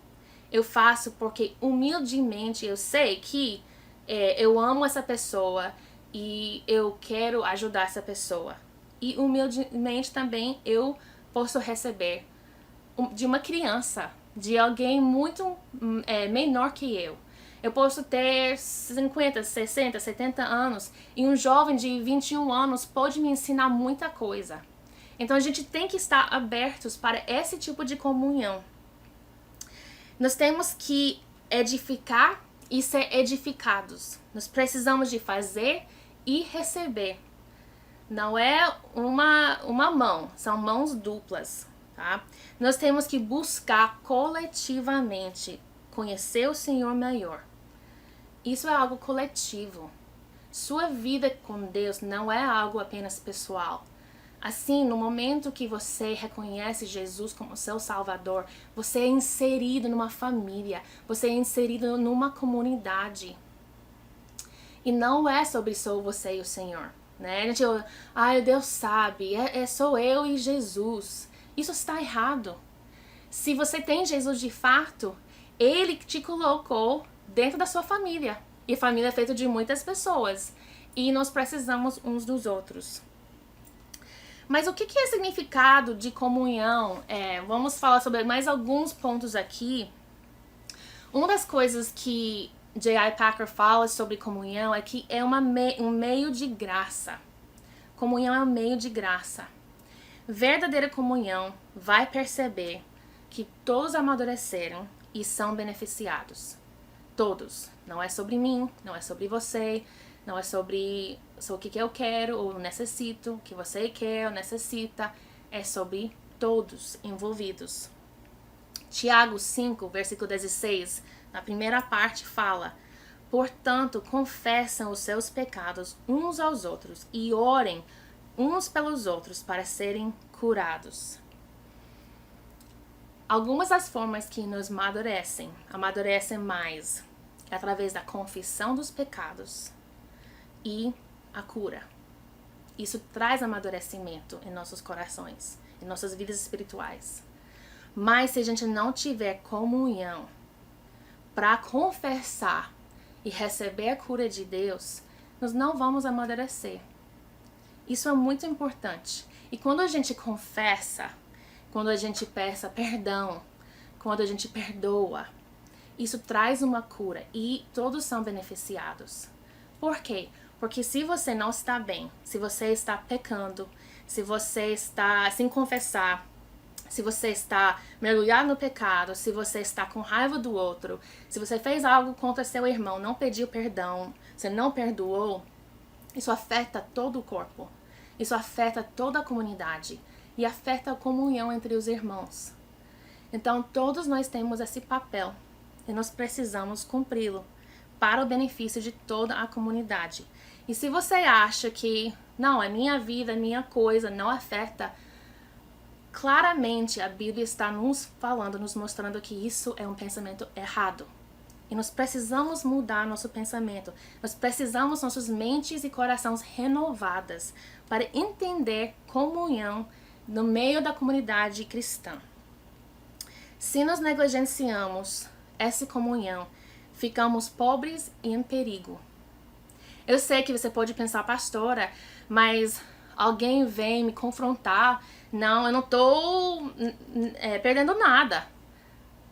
Eu faço porque humildemente eu sei que eu amo essa pessoa e eu quero ajudar essa pessoa. E humildemente também eu posso receber de uma criança, de alguém muito menor que eu. Eu posso ter 50, 60, 70 anos e um jovem de 21 anos pode me ensinar muita coisa. Então a gente tem que estar abertos para esse tipo de comunhão. Nós temos que edificar e ser edificados. Nós precisamos de fazer e receber. Não é uma mão, são mãos duplas. Tá? Nós temos que buscar coletivamente conhecer o Senhor melhor. Isso é algo coletivo. Sua vida com Deus não é algo apenas pessoal. Assim, no momento que você reconhece Jesus como seu Salvador, você é inserido numa família, você é inserido numa comunidade. E não é sobre só você e o Senhor. Né? Deus sabe, sou eu e Jesus. Isso está errado. Se você tem Jesus de fato, Ele te colocou dentro da sua família. E a família é feita de muitas pessoas. E nós precisamos uns dos outros. Mas o que é significado de comunhão? Vamos falar sobre mais alguns pontos aqui. Uma das coisas que J.I. Packer fala sobre comunhão é que é um meio de graça. Comunhão é um meio de graça. Verdadeira comunhão vai perceber que todos amadureceram e são beneficiados. Todos. Não é sobre mim, não é sobre você, não é sobre o que eu quero ou necessito, o que você quer ou necessita. É sobre todos envolvidos. Tiago 5, versículo 16, na primeira parte fala: Portanto, confessem os seus pecados uns aos outros e orem uns pelos outros para serem curados. Algumas das formas que nos amadurecem mais, é através da confissão dos pecados e a cura. Isso traz amadurecimento em nossos corações, em nossas vidas espirituais. Mas se a gente não tiver comunhão para confessar e receber a cura de Deus, nós não vamos amadurecer. Isso é muito importante. E quando a gente confessa, quando a gente peça perdão, quando a gente perdoa, isso traz uma cura e todos são beneficiados. Por quê? Porque se você não está bem, se você está pecando, se você está sem confessar, se você está mergulhado no pecado, se você está com raiva do outro, se você fez algo contra seu irmão, não pediu perdão, você não perdoou, isso afeta todo o corpo. Isso afeta toda a comunidade e afeta a comunhão entre os irmãos. Então, todos nós temos esse papel e nós precisamos cumpri-lo para o benefício de toda a comunidade. E se você acha que, não, é minha vida, é minha coisa, não afeta, claramente a Bíblia está nos falando, nos mostrando que isso é um pensamento errado. E nós precisamos mudar nosso pensamento. Nós precisamos nossas mentes e corações renovadas para entender comunhão no meio da comunidade cristã. Se nós negligenciamos essa comunhão, ficamos pobres e em perigo. Eu sei que você pode pensar, pastora, mas alguém vem me confrontar. Não, eu não estou perdendo nada.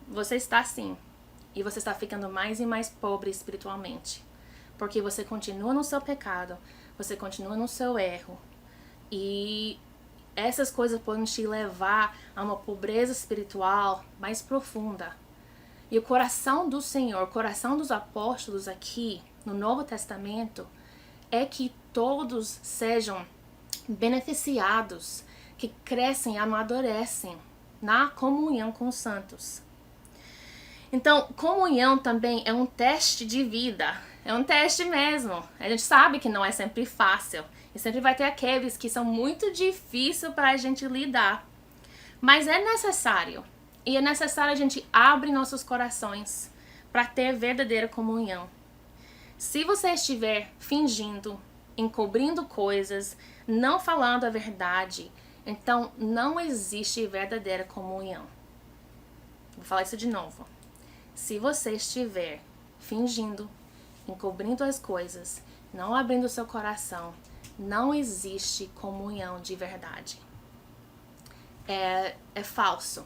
Você está sim. E você está ficando mais e mais pobre espiritualmente. Porque você continua no seu pecado. Você continua no seu erro. E essas coisas podem te levar a uma pobreza espiritual mais profunda. E o coração do Senhor, o coração dos apóstolos aqui no Novo Testamento é que todos sejam beneficiados, que crescem e amadurecem na comunhão com os santos. Então, comunhão também é um teste de vida. É um teste mesmo. A gente sabe que não é sempre fácil. E sempre vai ter aqueles que são muito difíceis para a gente lidar. Mas é necessário. E é necessário a gente abrir nossos corações para ter verdadeira comunhão. Se você estiver fingindo, encobrindo coisas, não falando a verdade, então não existe verdadeira comunhão. Vou falar isso de novo. Se você estiver fingindo, encobrindo as coisas, não abrindo seu coração, não existe comunhão de verdade. É falso.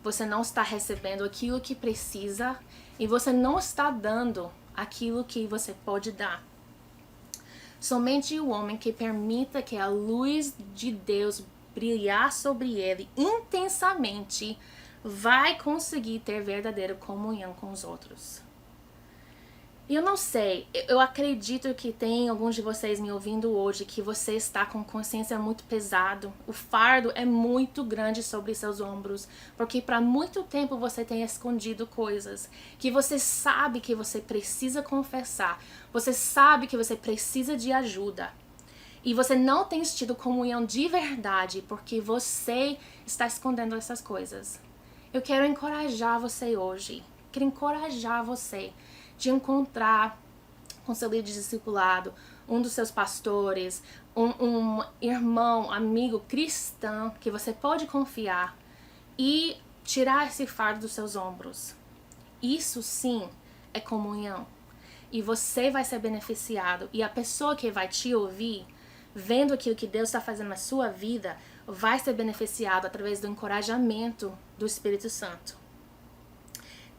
Você não está recebendo aquilo que precisa e você não está dando aquilo que você pode dar. Somente o homem que permita que a luz de Deus brilhar sobre ele intensamente vai conseguir ter verdadeira comunhão com os outros. E eu não sei, eu acredito que tem alguns de vocês me ouvindo hoje que você está com consciência muito pesado. O fardo é muito grande sobre seus ombros, porque para muito tempo você tem escondido coisas que você sabe que você precisa confessar, você sabe que você precisa de ajuda. E você não tem tido comunhão de verdade porque você está escondendo essas coisas. Eu quero encorajar você hoje, quero encorajar você de encontrar com seu líder de discipulado, um dos seus pastores, um irmão, amigo cristão que você pode confiar e tirar esse fardo dos seus ombros. Isso sim é comunhão. E você vai ser beneficiado. E a pessoa que vai te ouvir, vendo aquilo que Deus está fazendo na sua vida, vai ser beneficiado através do encorajamento do Espírito Santo.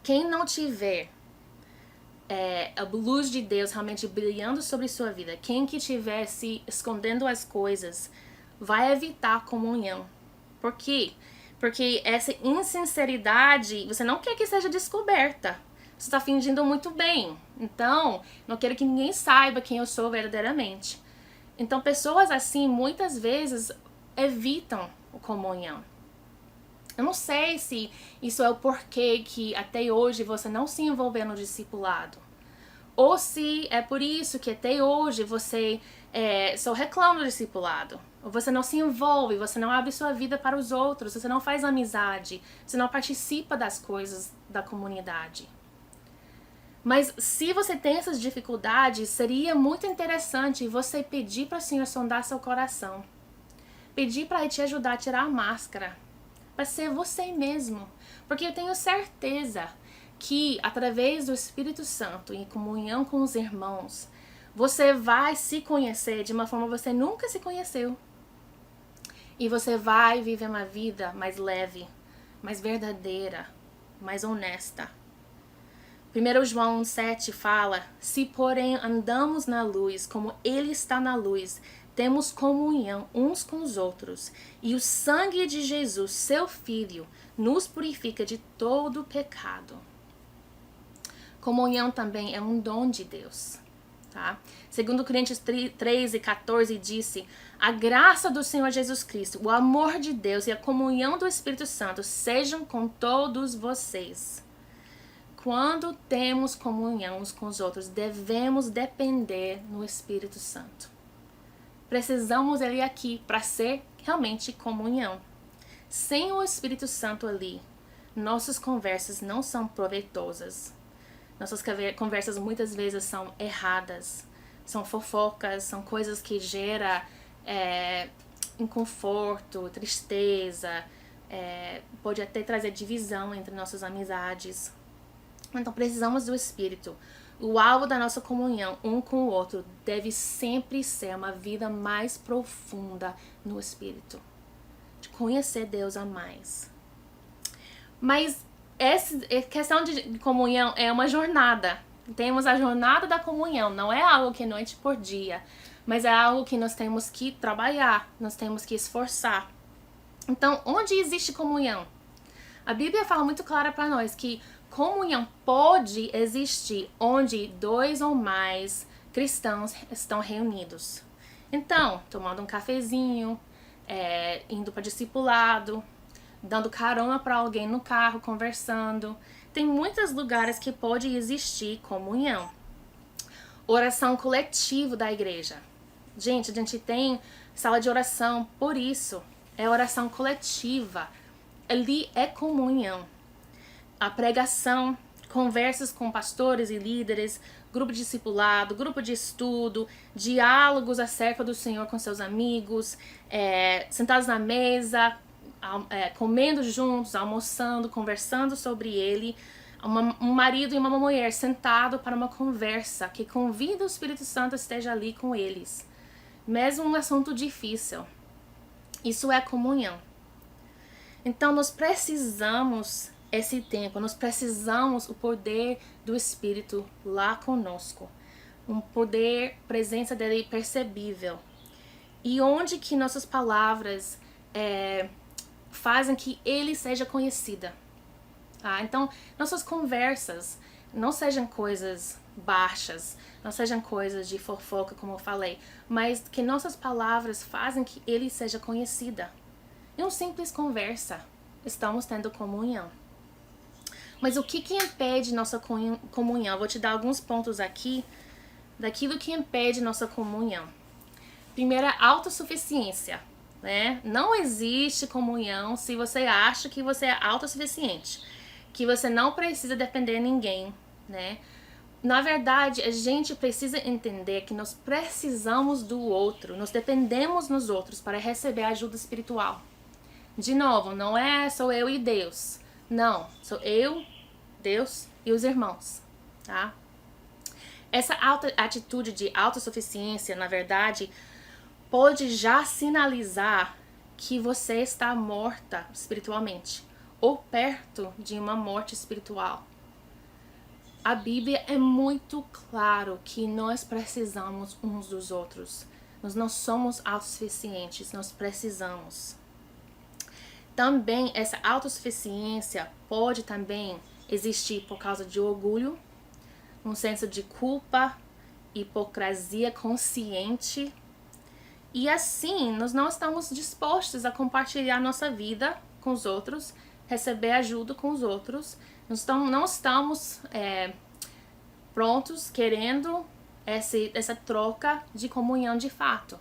Quem não tiver a luz de Deus realmente brilhando sobre sua vida, quem que estiver se escondendo as coisas, vai evitar a comunhão. Por quê? Porque essa insinceridade, você não quer que seja descoberta. Você está fingindo muito bem. Então, não quero que ninguém saiba quem eu sou verdadeiramente. Então, pessoas assim, muitas vezes, evitam a comunhão. Eu não sei se isso é o porquê que até hoje você não se envolveu no discipulado. Ou se é por isso que até hoje você só reclama do discipulado. Ou você não se envolve, você não abre sua vida para os outros, você não faz amizade, você não participa das coisas da comunidade. Mas se você tem essas dificuldades, seria muito interessante você pedir para o Senhor sondar seu coração. Pedir para Ele te ajudar a tirar a máscara. Para ser você mesmo. Porque eu tenho certeza que através do Espírito Santo, em comunhão com os irmãos, você vai se conhecer de uma forma que você nunca se conheceu. E você vai viver uma vida mais leve, mais verdadeira, mais honesta. 1 João 7 fala: se porém andamos na luz, como Ele está na luz, temos comunhão uns com os outros, e o sangue de Jesus, seu Filho, nos purifica de todo pecado. Comunhão também é um dom de Deus. Tá? Segundo Coríntios 3:14 disse: a graça do Senhor Jesus Cristo, o amor de Deus e a comunhão do Espírito Santo sejam com todos vocês. Quando temos comunhão uns com os outros, devemos depender no Espírito Santo. Precisamos dele aqui para ser realmente comunhão. Sem o Espírito Santo ali, nossas conversas não são proveitosas. Nossas conversas muitas vezes são erradas, são fofocas, são coisas que geram inconforto, tristeza, pode até trazer divisão entre nossas amizades. Então precisamos do Espírito. O alvo da nossa comunhão um com o outro deve sempre ser uma vida mais profunda no Espírito. De conhecer Deus a mais. Mas essa questão de comunhão é uma jornada. Temos a jornada da comunhão. Não é algo que é noite por dia. Mas é algo que nós temos que trabalhar. Nós temos que esforçar. Então, onde existe comunhão? A Bíblia fala muito clara para nós que comunhão pode existir onde 2 ou mais cristãos estão reunidos. Então, tomando um cafezinho, indo para discipulado, dando carona para alguém no carro, conversando. Tem muitos lugares que pode existir comunhão. Oração coletiva da igreja. Gente, a gente tem sala de oração, por isso é oração coletiva. Ali é comunhão. A pregação, conversas com pastores e líderes, grupo de discipulado, grupo de estudo, diálogos acerca do Senhor com seus amigos, sentados na mesa, comendo juntos, almoçando, conversando sobre Ele. Um marido e uma mulher sentado para uma conversa que convida o Espírito Santo a esteja ali com eles. Mesmo um assunto difícil. Isso é comunhão. Então nós precisamos esse tempo, nós precisamos o poder do Espírito lá conosco. Um poder, presença dele percebível. E onde que nossas palavras fazem que ele seja conhecida. Tá? Então, nossas conversas não sejam coisas baixas, não sejam coisas de fofoca, como eu falei, mas que nossas palavras fazem que ele seja conhecida. Em uma simples conversa, estamos tendo comunhão. Mas o que impede nossa comunhão? Vou te dar alguns pontos aqui daquilo que impede nossa comunhão. Primeiro, a autossuficiência. Né? Não existe comunhão se você acha que você é autossuficiente, que você não precisa depender de ninguém. Né? Na verdade, a gente precisa entender que nós precisamos do outro, nós dependemos nos outros para receber ajuda espiritual. De novo, não é só eu e Deus. Não, sou eu, Deus e os irmãos, tá? Essa atitude de autossuficiência, na verdade, pode já sinalizar que você está morta espiritualmente ou perto de uma morte espiritual. A Bíblia é muito claro que nós precisamos uns dos outros. Nós não somos autossuficientes, nós precisamos. Também essa autossuficiência pode também existir por causa de orgulho, um senso de culpa, hipocrisia consciente. E assim, nós não estamos dispostos a compartilhar nossa vida com os outros, receber ajuda com os outros. Nós não estamos prontos, querendo essa troca de comunhão de fato.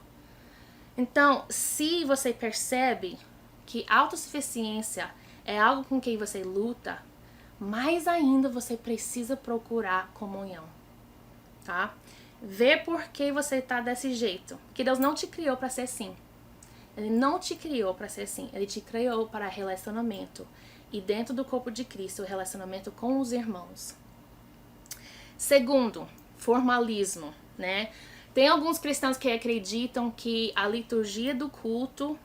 Então, se você percebe que autossuficiência é algo com quem você luta, mais ainda você precisa procurar comunhão, tá? Ver por que você tá desse jeito. Porque Deus não te criou para ser assim. Ele não te criou para ser assim. Ele te criou para relacionamento. E dentro do corpo de Cristo, o relacionamento com os irmãos. Segundo, formalismo, né? Tem alguns cristãos que acreditam que a liturgia do culto,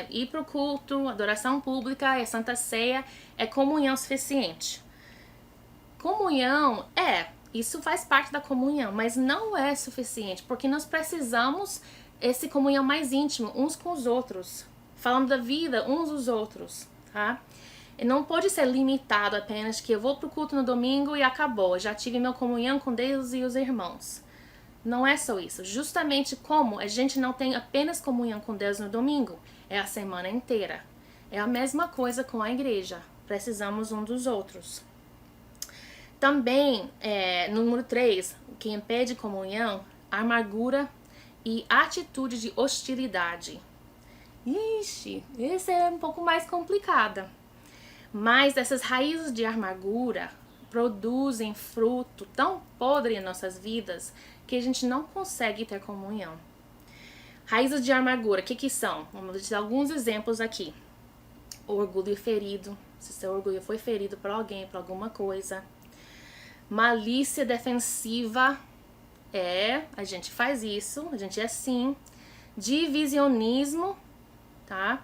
ir para o culto, adoração pública e Santa Ceia é comunhão suficiente. Comunhão isso faz parte da comunhão, mas não é suficiente, porque nós precisamos esse comunhão mais íntimo uns com os outros, falando da vida uns dos outros, tá? E não pode ser limitado apenas que eu vou pro culto no domingo e acabou, já tive minha comunhão com Deus e os irmãos. Não é só isso. Justamente como a gente não tem apenas comunhão com Deus no domingo, é a semana inteira. É a mesma coisa com a igreja. Precisamos um dos outros. Também, número 3, o que impede comunhão, amargura e atitude de hostilidade. Ixi, esse é um pouco mais complicado. Mas essas raízes de amargura produzem fruto tão podre em nossas vidas que a gente não consegue ter comunhão. Raízes de amargura, o que são? Vamos dar alguns exemplos aqui. O orgulho ferido, se seu orgulho foi ferido por alguém, por alguma coisa. Malícia defensiva, a gente faz isso, a gente é assim. Divisionismo, tá?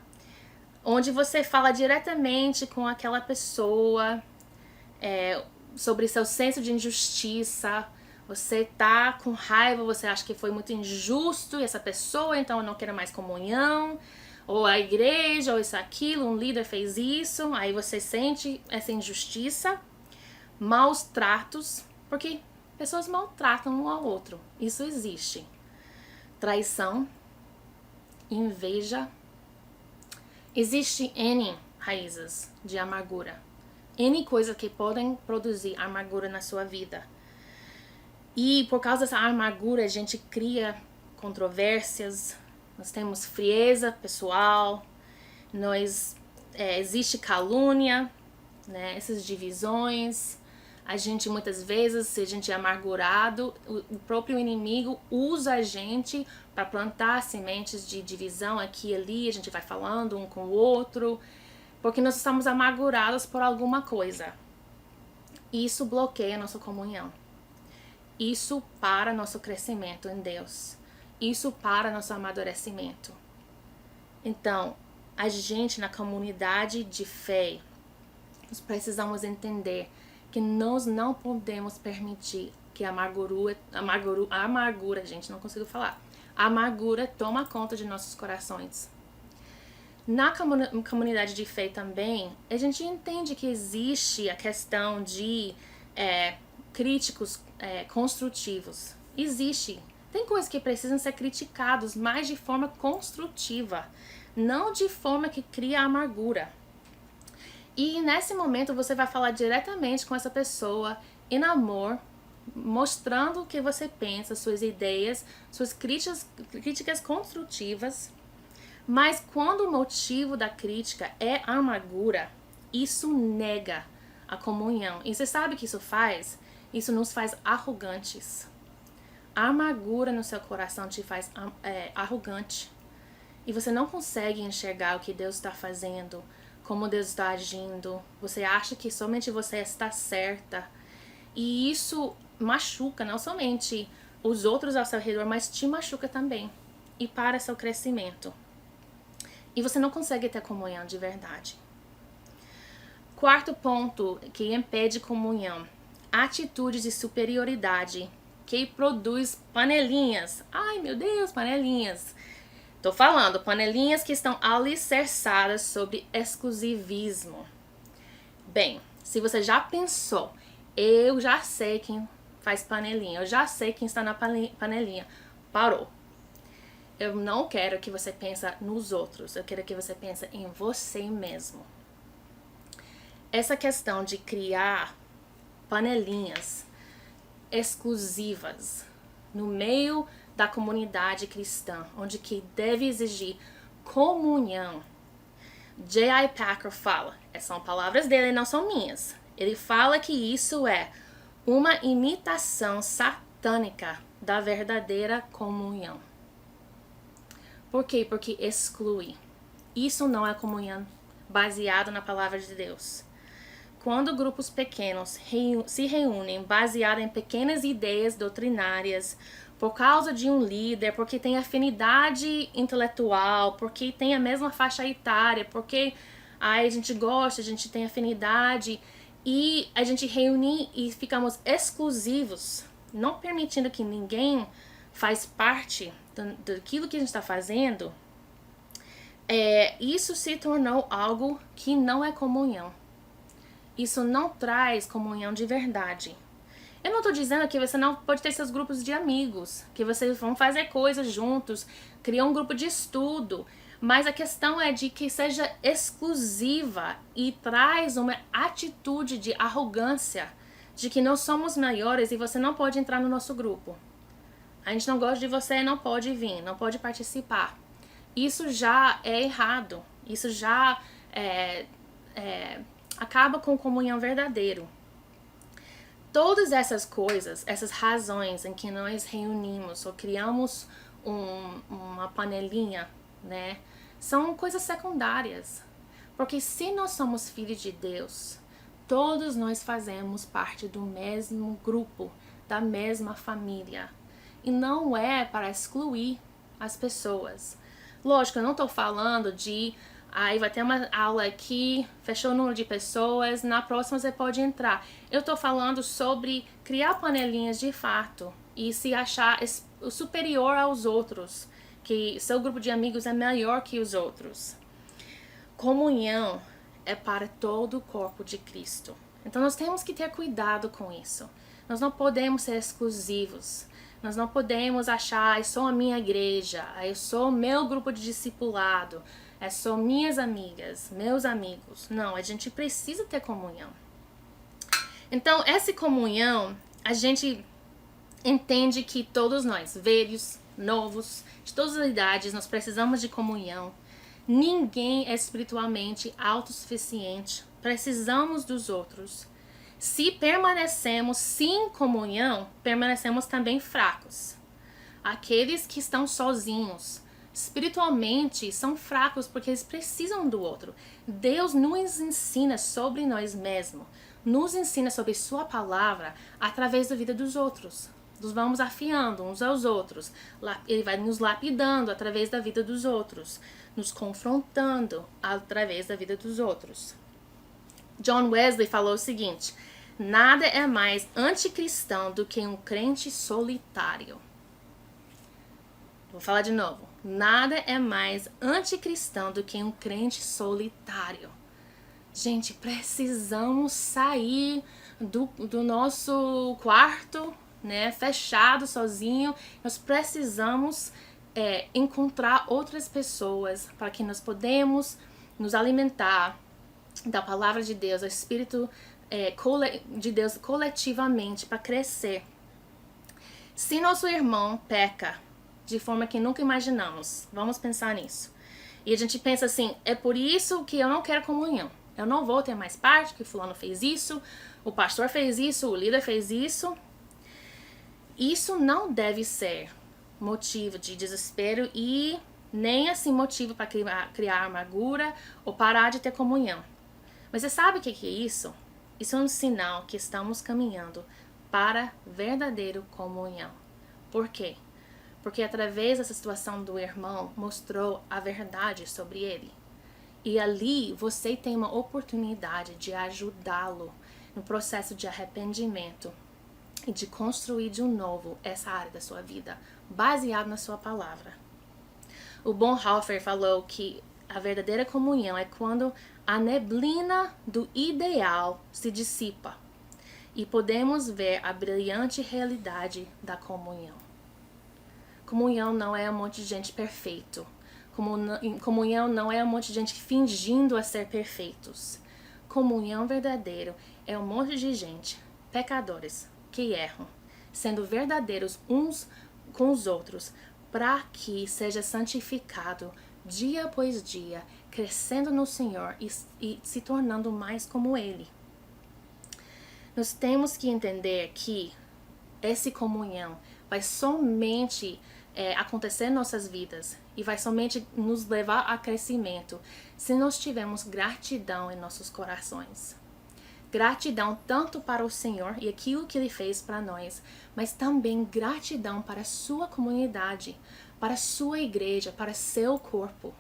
Onde você fala diretamente com aquela pessoa sobre seu senso de injustiça. Você tá com raiva, você acha que foi muito injusto essa pessoa, então eu não quero mais comunhão. Ou a igreja, ou isso, aquilo, um líder fez isso. Aí você sente essa injustiça. Maus tratos, porque pessoas maltratam um ao outro. Isso existe. Traição, inveja. Existe N raízes de amargura. N coisas que podem produzir amargura na sua vida. E por causa dessa amargura a gente cria controvérsias, nós temos frieza pessoal, existe calúnia, né, essas divisões. A gente muitas vezes, se a gente é amargurado, o próprio inimigo usa a gente para plantar sementes de divisão aqui e ali, a gente vai falando um com o outro, porque nós estamos amargurados por alguma coisa. Isso bloqueia a nossa comunhão. Isso para nosso crescimento em Deus. Isso para nosso amadurecimento. Então, a gente na comunidade de fé, nós precisamos entender que nós não podemos permitir que a amargura, gente, não consigo falar. A amargura toma conta de nossos corações. Na comunidade de fé também, a gente entende que existe a questão de críticos construtivos. Existe. Tem coisas que precisam ser criticadas, mas de forma construtiva, não de forma que cria amargura. E nesse momento você vai falar diretamente com essa pessoa em amor, mostrando o que você pensa, suas ideias, suas críticas construtivas. Mas quando o motivo da crítica é amargura, isso nega a comunhão. E você sabe o que isso faz? Isso nos faz arrogantes. A amargura no seu coração te faz arrogante. E você não consegue enxergar o que Deus está fazendo, como Deus está agindo. Você acha que somente você está certa. E isso machuca não somente os outros ao seu redor, mas te machuca também. E para seu crescimento. E você não consegue ter comunhão de verdade. Quarto ponto que impede comunhão. Atitudes de superioridade que produz panelinhas. Ai, meu Deus, panelinhas. Tô falando, panelinhas que estão alicerçadas sobre exclusivismo. Bem, se você já pensou, eu já sei quem faz panelinha, eu já sei quem está na panelinha, parou. Eu não quero que você pense nos outros, eu quero que você pense em você mesmo. Essa questão de criar panelinhas exclusivas no meio da comunidade cristã, onde que deve exigir comunhão. J.I. Packer fala, são palavras dele, não são minhas. Ele fala que isso é uma imitação satânica da verdadeira comunhão. Por quê? Porque exclui. Isso não é comunhão baseado na palavra de Deus. Quando grupos pequenos se reúnem baseado em pequenas ideias doutrinárias, por causa de um líder, porque tem afinidade intelectual, porque tem a mesma faixa etária, porque a gente gosta, a gente tem afinidade, e a gente reúne e ficamos exclusivos, não permitindo que ninguém faz parte daquilo que a gente está fazendo, isso se tornou algo que não é comunhão. Isso não traz comunhão de verdade. Eu não estou dizendo que você não pode ter seus grupos de amigos, que vocês vão fazer coisas juntos, criar um grupo de estudo, mas a questão é de que seja exclusiva e traz uma atitude de arrogância, de que nós somos melhores e você não pode entrar no nosso grupo. A gente não gosta de você, não pode vir, não pode participar. Isso já é errado, isso já acaba com comunhão verdadeiro. Todas essas coisas, essas razões em que nós reunimos ou criamos uma panelinha, né, são coisas secundárias. Porque se nós somos filhos de Deus, todos nós fazemos parte do mesmo grupo, da mesma família. E não é para excluir as pessoas. Lógico, eu não estou falando de aí vai ter uma aula aqui, fechou o número de pessoas, na próxima você pode entrar. Eu tô falando sobre criar panelinhas de fato e se achar superior aos outros, que seu grupo de amigos é melhor que os outros. Comunhão é para todo o corpo de Cristo. Então nós temos que ter cuidado com isso. Nós não podemos ser exclusivos. Nós não podemos achar, eu sou a minha igreja, eu sou o meu grupo de discipulado, são minhas amigas, meus amigos. Não, a gente precisa ter comunhão. Então, essa comunhão, a gente entende que todos nós, velhos, novos, de todas as idades, nós precisamos de comunhão. Ninguém é espiritualmente autossuficiente. Precisamos dos outros. Se permanecemos sem comunhão, permanecemos também fracos. Aqueles que estão sozinhos, espiritualmente, são fracos porque eles precisam do outro. Deus nos ensina sobre nós mesmos, nos ensina sobre sua palavra através da vida dos outros. Nós vamos afiando uns aos outros. Ele vai nos lapidando através da vida dos outros, nos confrontando através da vida dos outros. John Wesley falou o seguinte: nada é mais anticristão do que um crente solitário. Vou falar de novo. Nada é mais anticristão do que um crente solitário. Gente, precisamos sair do nosso quarto, né, fechado, sozinho. Nós precisamos encontrar outras pessoas para que nós podemos nos alimentar da palavra de Deus, do Espírito de Deus coletivamente para crescer. Se nosso irmão peca de forma que nunca imaginamos, vamos pensar nisso. E a gente pensa assim, é por isso que eu não quero comunhão. Eu não vou ter mais parte, que fulano fez isso, o pastor fez isso, o líder fez isso. Isso não deve ser motivo de desespero e nem assim motivo para criar amargura ou parar de ter comunhão. Mas você sabe o que é isso? Isso é um sinal que estamos caminhando para verdadeiro comunhão. Por quê? Porque através dessa situação do irmão mostrou a verdade sobre ele. E ali você tem uma oportunidade de ajudá-lo no processo de arrependimento e de construir de novo essa área da sua vida, baseado na sua palavra. O Bonhoeffer falou que a verdadeira comunhão é quando a neblina do ideal se dissipa e podemos ver a brilhante realidade da comunhão. Comunhão não é um monte de gente perfeito. Comunhão não é um monte de gente fingindo a ser perfeitos. Comunhão verdadeiro é um monte de gente, pecadores, que erram sendo verdadeiros uns com os outros, para que seja santificado dia após dia, crescendo no Senhor e se tornando mais como Ele. Nós temos que entender que essa comunhão vai somente acontecer em nossas vidas e vai somente nos levar a crescimento se nós tivermos gratidão em nossos corações. Gratidão tanto para o Senhor e aquilo que Ele fez para nós, mas também gratidão para a sua comunidade, para a sua igreja, para seu corpo.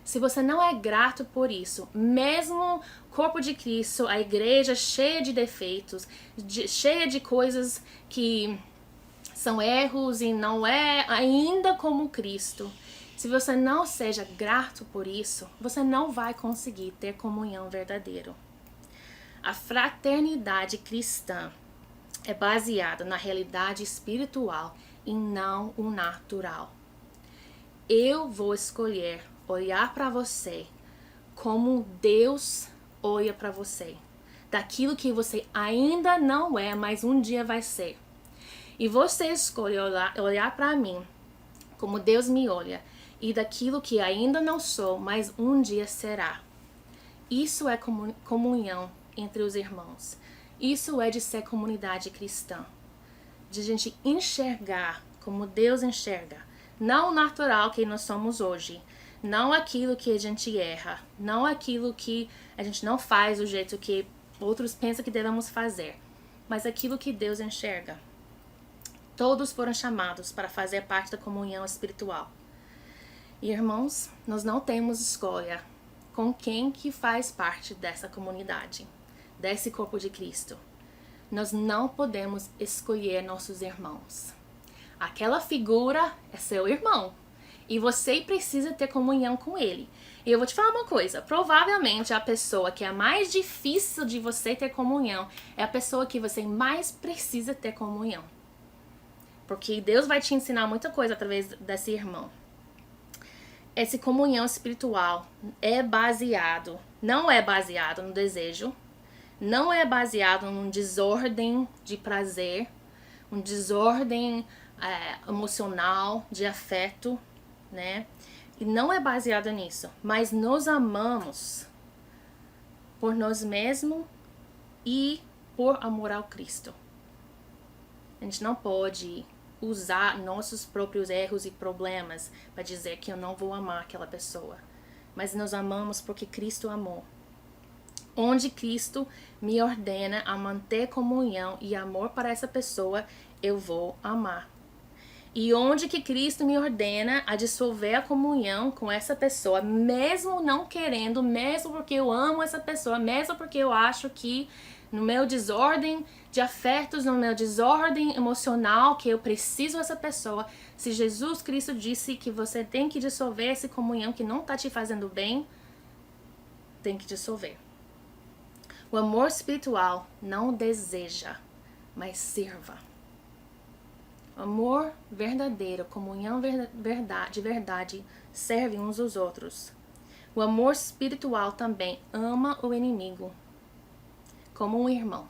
Se você não é grato por isso, mesmo o corpo de Cristo, a igreja cheia de defeitos, cheia de coisas que são erros e não é ainda como Cristo, se você não seja grato por isso, você não vai conseguir ter comunhão verdadeira. A fraternidade cristã é baseada na realidade espiritual e não o natural. Eu vou escolher olhar para você como Deus olha para você, daquilo que você ainda não é, mas um dia vai ser. E você escolhe olhar para mim como Deus me olha e daquilo que ainda não sou, mas um dia será. Isso é comunhão entre os irmãos. Isso é de ser comunidade cristã. De a gente enxergar como Deus enxerga. Não o natural que nós somos hoje. Não aquilo que a gente erra. Não aquilo que a gente não faz do jeito que outros pensam que devemos fazer. Mas aquilo que Deus enxerga. Todos foram chamados para fazer parte da comunhão espiritual. E, irmãos, nós não temos escolha com quem que faz parte dessa comunidade, desse corpo de Cristo. Nós não podemos escolher nossos irmãos. Aquela figura é seu irmão. E você precisa ter comunhão com ele. E eu vou te falar uma coisa. Provavelmente a pessoa que é mais difícil de você ter comunhão é a pessoa que você mais precisa ter comunhão. Porque Deus vai te ensinar muita coisa através desse irmão. Essa comunhão espiritual não é baseado no desejo, não é baseado num desordem de prazer, um desordem emocional, de afeto, né? E não é baseado nisso, mas nos amamos por nós mesmos e por amor ao Cristo. A gente não pode usar nossos próprios erros e problemas para dizer que eu não vou amar aquela pessoa. Mas nós amamos porque Cristo amou. Onde Cristo me ordena a manter comunhão e amor para essa pessoa, eu vou amar. E onde que Cristo me ordena a dissolver a comunhão com essa pessoa, mesmo não querendo, mesmo porque eu amo essa pessoa, mesmo porque eu acho que no meu desordem de afetos, no meu desordem emocional, que eu preciso dessa pessoa, se Jesus Cristo disse que você tem que dissolver essa comunhão que não está te fazendo bem, tem que dissolver. O amor espiritual não deseja, mas sirva. Amor verdadeiro, comunhão de verdade, serve uns aos outros. O amor espiritual também ama o inimigo, como um irmão.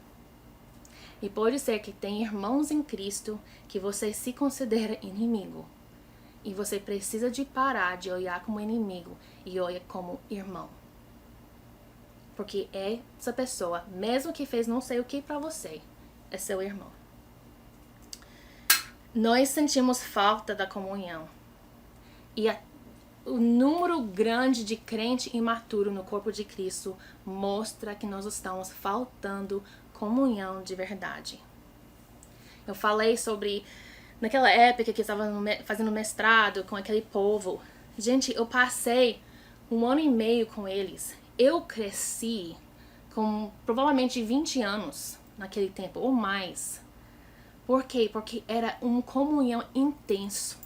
E pode ser que tem irmãos em Cristo que você se considera inimigo. E você precisa de parar de olhar como inimigo e olhar como irmão. Porque essa pessoa, mesmo que fez não sei o que para você, é seu irmão. Nós sentimos falta da comunhão. E o número grande de crente imaturo no corpo de Cristo mostra que nós estamos faltando comunhão de verdade. Eu falei sobre naquela época que eu estava fazendo mestrado com aquele povo. Gente, eu passei 1 ano e meio com eles. Eu cresci com provavelmente 20 anos naquele tempo, ou mais. Por quê? Porque era uma comunhão intensa,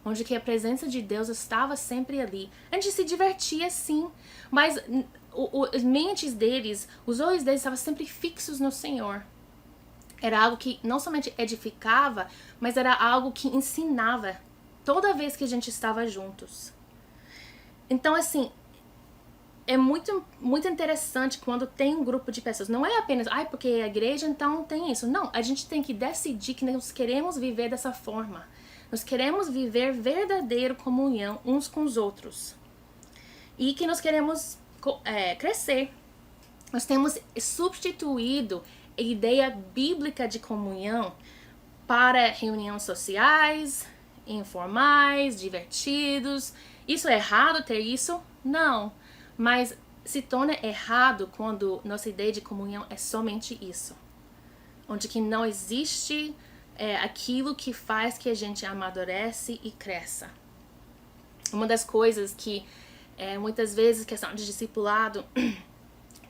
onde que a presença de Deus estava sempre ali. A gente se divertia sim, mas as mentes deles, os olhos deles estavam sempre fixos no Senhor. Era algo que não somente edificava, mas era algo que ensinava toda vez que a gente estava juntos. Então assim, é muito, muito interessante quando tem um grupo de pessoas. Não é apenas, porque é a igreja, então tem isso. Não, a gente tem que decidir que nós queremos viver dessa forma. Nós queremos viver verdadeira comunhão uns com os outros. E que nós queremos crescer. Nós temos substituído a ideia bíblica de comunhão para reuniões sociais, informais, divertidos. Isso é errado ter isso? Não. Mas se torna errado quando nossa ideia de comunhão é somente isso. Onde que não existe aquilo que faz que a gente amadurece e cresça. Uma das coisas que muitas vezes, questão de discipulado,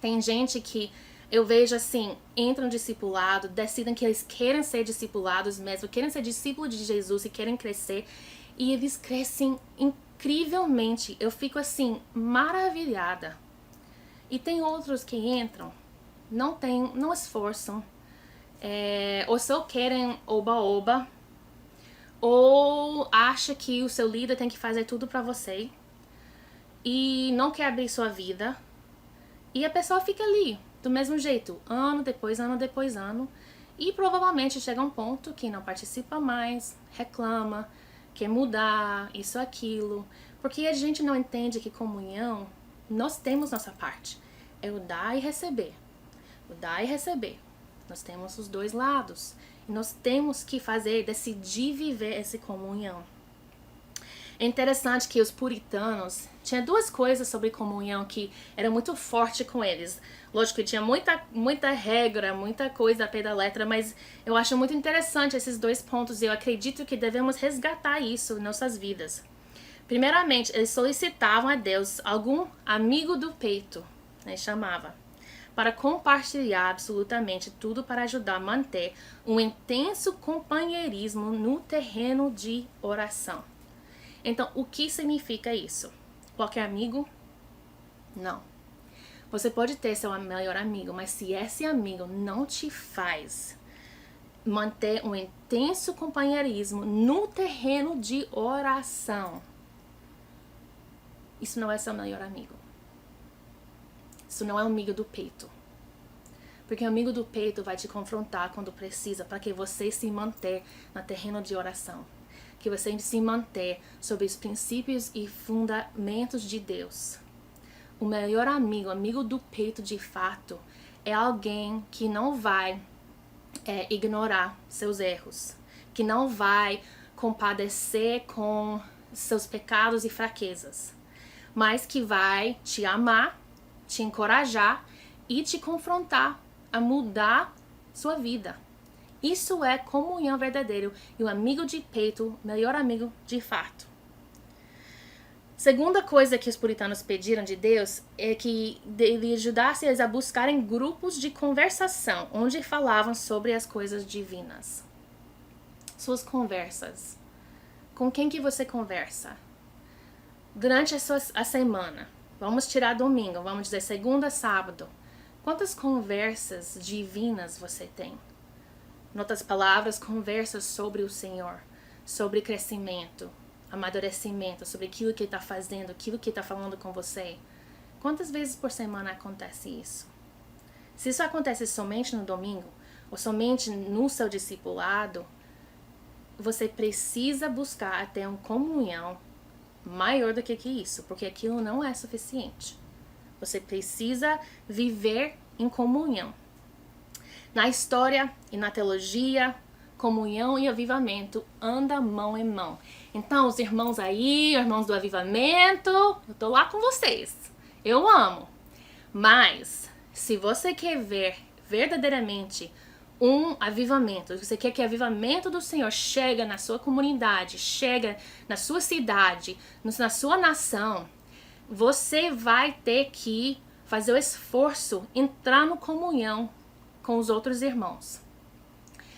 tem gente que eu vejo assim, entram no discipulado, decidem que eles querem ser discipulados mesmo, querem ser discípulos de Jesus e querem crescer, e eles crescem incrivelmente. Eu fico assim, maravilhada. E tem outros que entram, não esforçam, ou só querem oba-oba, ou acha que o seu líder tem que fazer tudo pra você, e não quer abrir sua vida, e a pessoa fica ali, do mesmo jeito, ano depois ano, e provavelmente chega a um ponto que não participa mais, reclama, quer mudar, isso, aquilo, porque a gente não entende que comunhão, nós temos nossa parte, é o dar e receber, nós temos os dois lados, e nós temos que decidir viver essa comunhão. É interessante que os puritanos tinha duas coisas sobre comunhão que era muito forte com eles. Lógico que tinha muita regra, muita coisa a pé da letra, mas eu acho muito interessante esses dois pontos e eu acredito que devemos resgatar isso em nossas vidas. Primeiramente, eles solicitavam a Deus algum amigo do peito, chamava, para compartilhar absolutamente tudo para ajudar a manter um intenso companheirismo no terreno de oração. Então, o que significa isso? Qualquer amigo? Não. Você pode ter seu melhor amigo, mas se esse amigo não te faz manter um intenso companheirismo no terreno de oração, isso não é seu melhor amigo. Isso não é um amigo do peito. Porque o amigo do peito vai te confrontar quando precisa para que você se manter no terreno de oração. Que você se manter sobre os princípios e fundamentos de Deus. O melhor amigo do peito de fato, é alguém que não vai ignorar seus erros, que não vai compadecer com seus pecados e fraquezas, mas que vai te amar, te encorajar e te confrontar a mudar sua vida. Isso é comunhão verdadeira e o amigo de peito, melhor amigo de fato. Segunda coisa que os puritanos pediram de Deus é que ele ajudasse eles a buscarem grupos de conversação, onde falavam sobre as coisas divinas. Suas conversas. Com quem que você conversa? Durante a semana, vamos tirar domingo, vamos dizer segunda a sábado. Quantas conversas divinas você tem? Em outras palavras, conversas sobre o Senhor, sobre crescimento, amadurecimento, sobre aquilo que Ele está fazendo, aquilo que Ele está falando com você. Quantas vezes por semana acontece isso? Se isso acontece somente no domingo, ou somente no seu discipulado, você precisa buscar até uma comunhão maior do que isso, porque aquilo não é suficiente. Você precisa viver em comunhão. Na história e na teologia, comunhão e avivamento andam mão em mão. Então, os irmãos aí, irmãos do avivamento, eu tô lá com vocês. Eu amo. Mas, se você quer ver verdadeiramente um avivamento, você quer que o avivamento do Senhor chegue na sua comunidade, chegue na sua cidade, na sua nação, você vai ter que fazer o esforço, entrar no comunhão com os outros irmãos.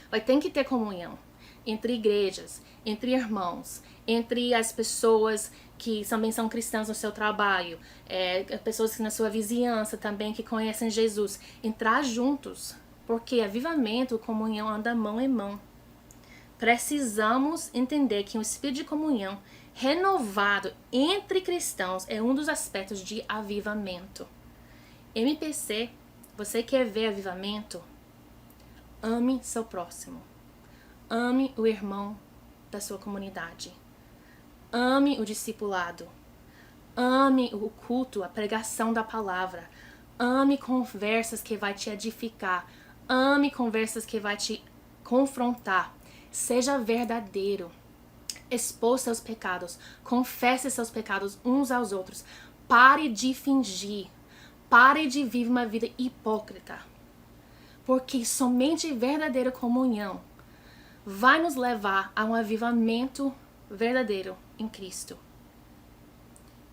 Vai ter que ter comunhão entre igrejas, entre irmãos, entre as pessoas que também são cristãs no seu trabalho, pessoas na sua vizinhança também que conhecem Jesus. Entrar juntos, porque avivamento, comunhão anda mão em mão. Precisamos entender que o espírito de comunhão renovado entre cristãos é um dos aspectos de avivamento. MPC, você quer ver avivamento? Ame seu próximo. Ame o irmão da sua comunidade. Ame o discipulado. Ame o culto, a pregação da palavra. Ame conversas que vai te edificar. Ame conversas que vai te confrontar. Seja verdadeiro. Expôs seus pecados. Confesse seus pecados uns aos outros. Pare de fingir. Pare de viver uma vida hipócrita. Porque somente verdadeira comunhão vai nos levar a um avivamento verdadeiro em Cristo.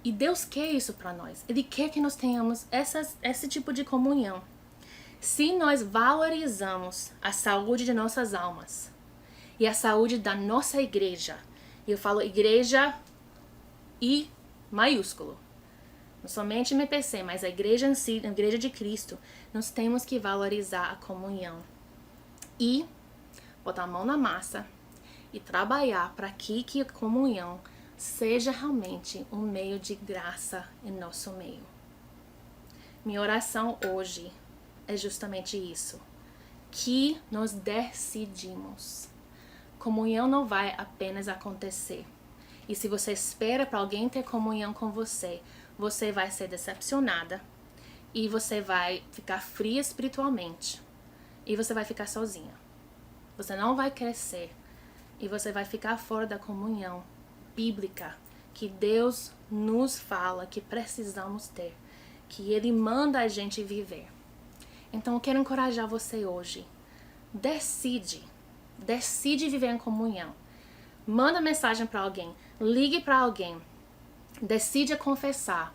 E Deus quer isso para nós. Ele quer que nós tenhamos esse tipo de comunhão. Se nós valorizamos a saúde de nossas almas e a saúde da nossa igreja, e eu falo igreja I maiúsculo, não somente MPC, mas a igreja em si, a igreja de Cristo, nós temos que valorizar a comunhão e botar a mão na massa e trabalhar para que a comunhão seja realmente um meio de graça em nosso meio. Minha oração hoje é justamente isso, que nós decidimos. Comunhão não vai apenas acontecer. E se você espera para alguém ter comunhão com você, você vai ser decepcionada e você vai ficar fria espiritualmente e você vai ficar sozinha. Você não vai crescer e você vai ficar fora da comunhão bíblica que Deus nos fala que precisamos ter, que Ele manda a gente viver. Então eu quero encorajar você hoje. Decide viver em comunhão. Manda mensagem para alguém, ligue para alguém. Decide confessar.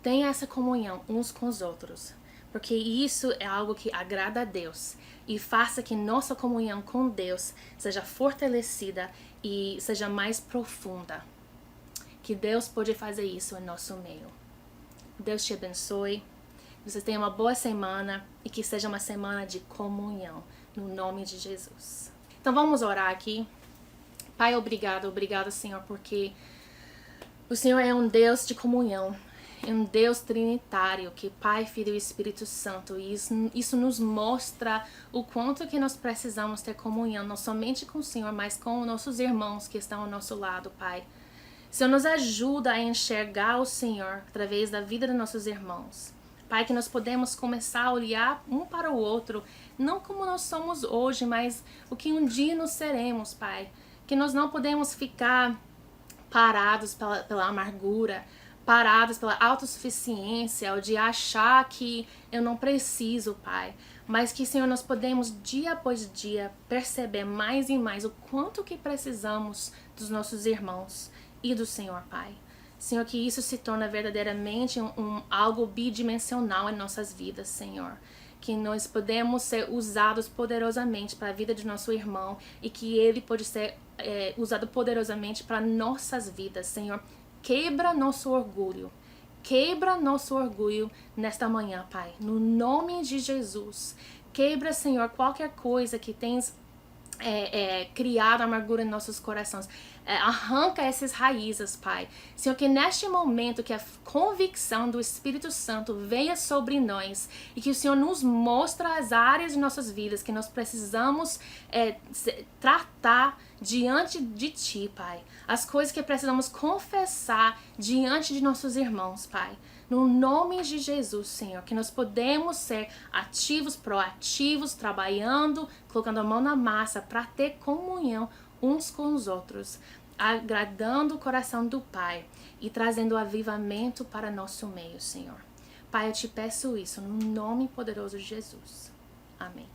Tenha essa comunhão uns com os outros. Porque isso é algo que agrada a Deus. E faça que nossa comunhão com Deus seja fortalecida e seja mais profunda. Que Deus pode fazer isso em nosso meio. Deus te abençoe. Que você tenha uma boa semana e que seja uma semana de comunhão. No nome de Jesus. Então vamos orar aqui. Pai, obrigado, Senhor, porque o Senhor é um Deus de comunhão. É um Deus trinitário, que Pai, Filho e Espírito Santo. E isso nos mostra o quanto que nós precisamos ter comunhão, não somente com o Senhor, mas com nossos irmãos que estão ao nosso lado, Pai. O Senhor nos ajuda a enxergar o Senhor através da vida dos nossos irmãos. Pai, que nós podemos começar a olhar um para o outro, não como nós somos hoje, mas o que um dia nós seremos, Pai. Que nós não podemos ficar parados pela amargura, parados pela autossuficiência, ou de achar que eu não preciso, Pai. Mas que, Senhor, nós podemos, dia após dia, perceber mais e mais o quanto que precisamos dos nossos irmãos e do Senhor, Pai. Senhor, que isso se torna verdadeiramente algo bidimensional em nossas vidas, Senhor. Que nós podemos ser usados poderosamente para a vida de nosso irmão e que ele pode ser usado poderosamente para nossas vidas, Senhor. Quebra nosso orgulho. Quebra nosso orgulho nesta manhã, Pai. No nome de Jesus. Quebra, Senhor, qualquer coisa que tens criado amargura em nossos corações. Arranca essas raízes, Pai. Senhor, que neste momento que a convicção do Espírito Santo venha sobre nós e que o Senhor nos mostre as áreas de nossas vidas que nós precisamos tratar diante de Ti, Pai. As coisas que precisamos confessar diante de nossos irmãos, Pai. No nome de Jesus, Senhor, que nós podemos ser ativos, proativos, trabalhando, colocando a mão na massa para ter comunhão uns com os outros, agradando o coração do Pai e trazendo avivamento para nosso meio, Senhor. Pai, eu te peço isso no nome poderoso de Jesus. Amém.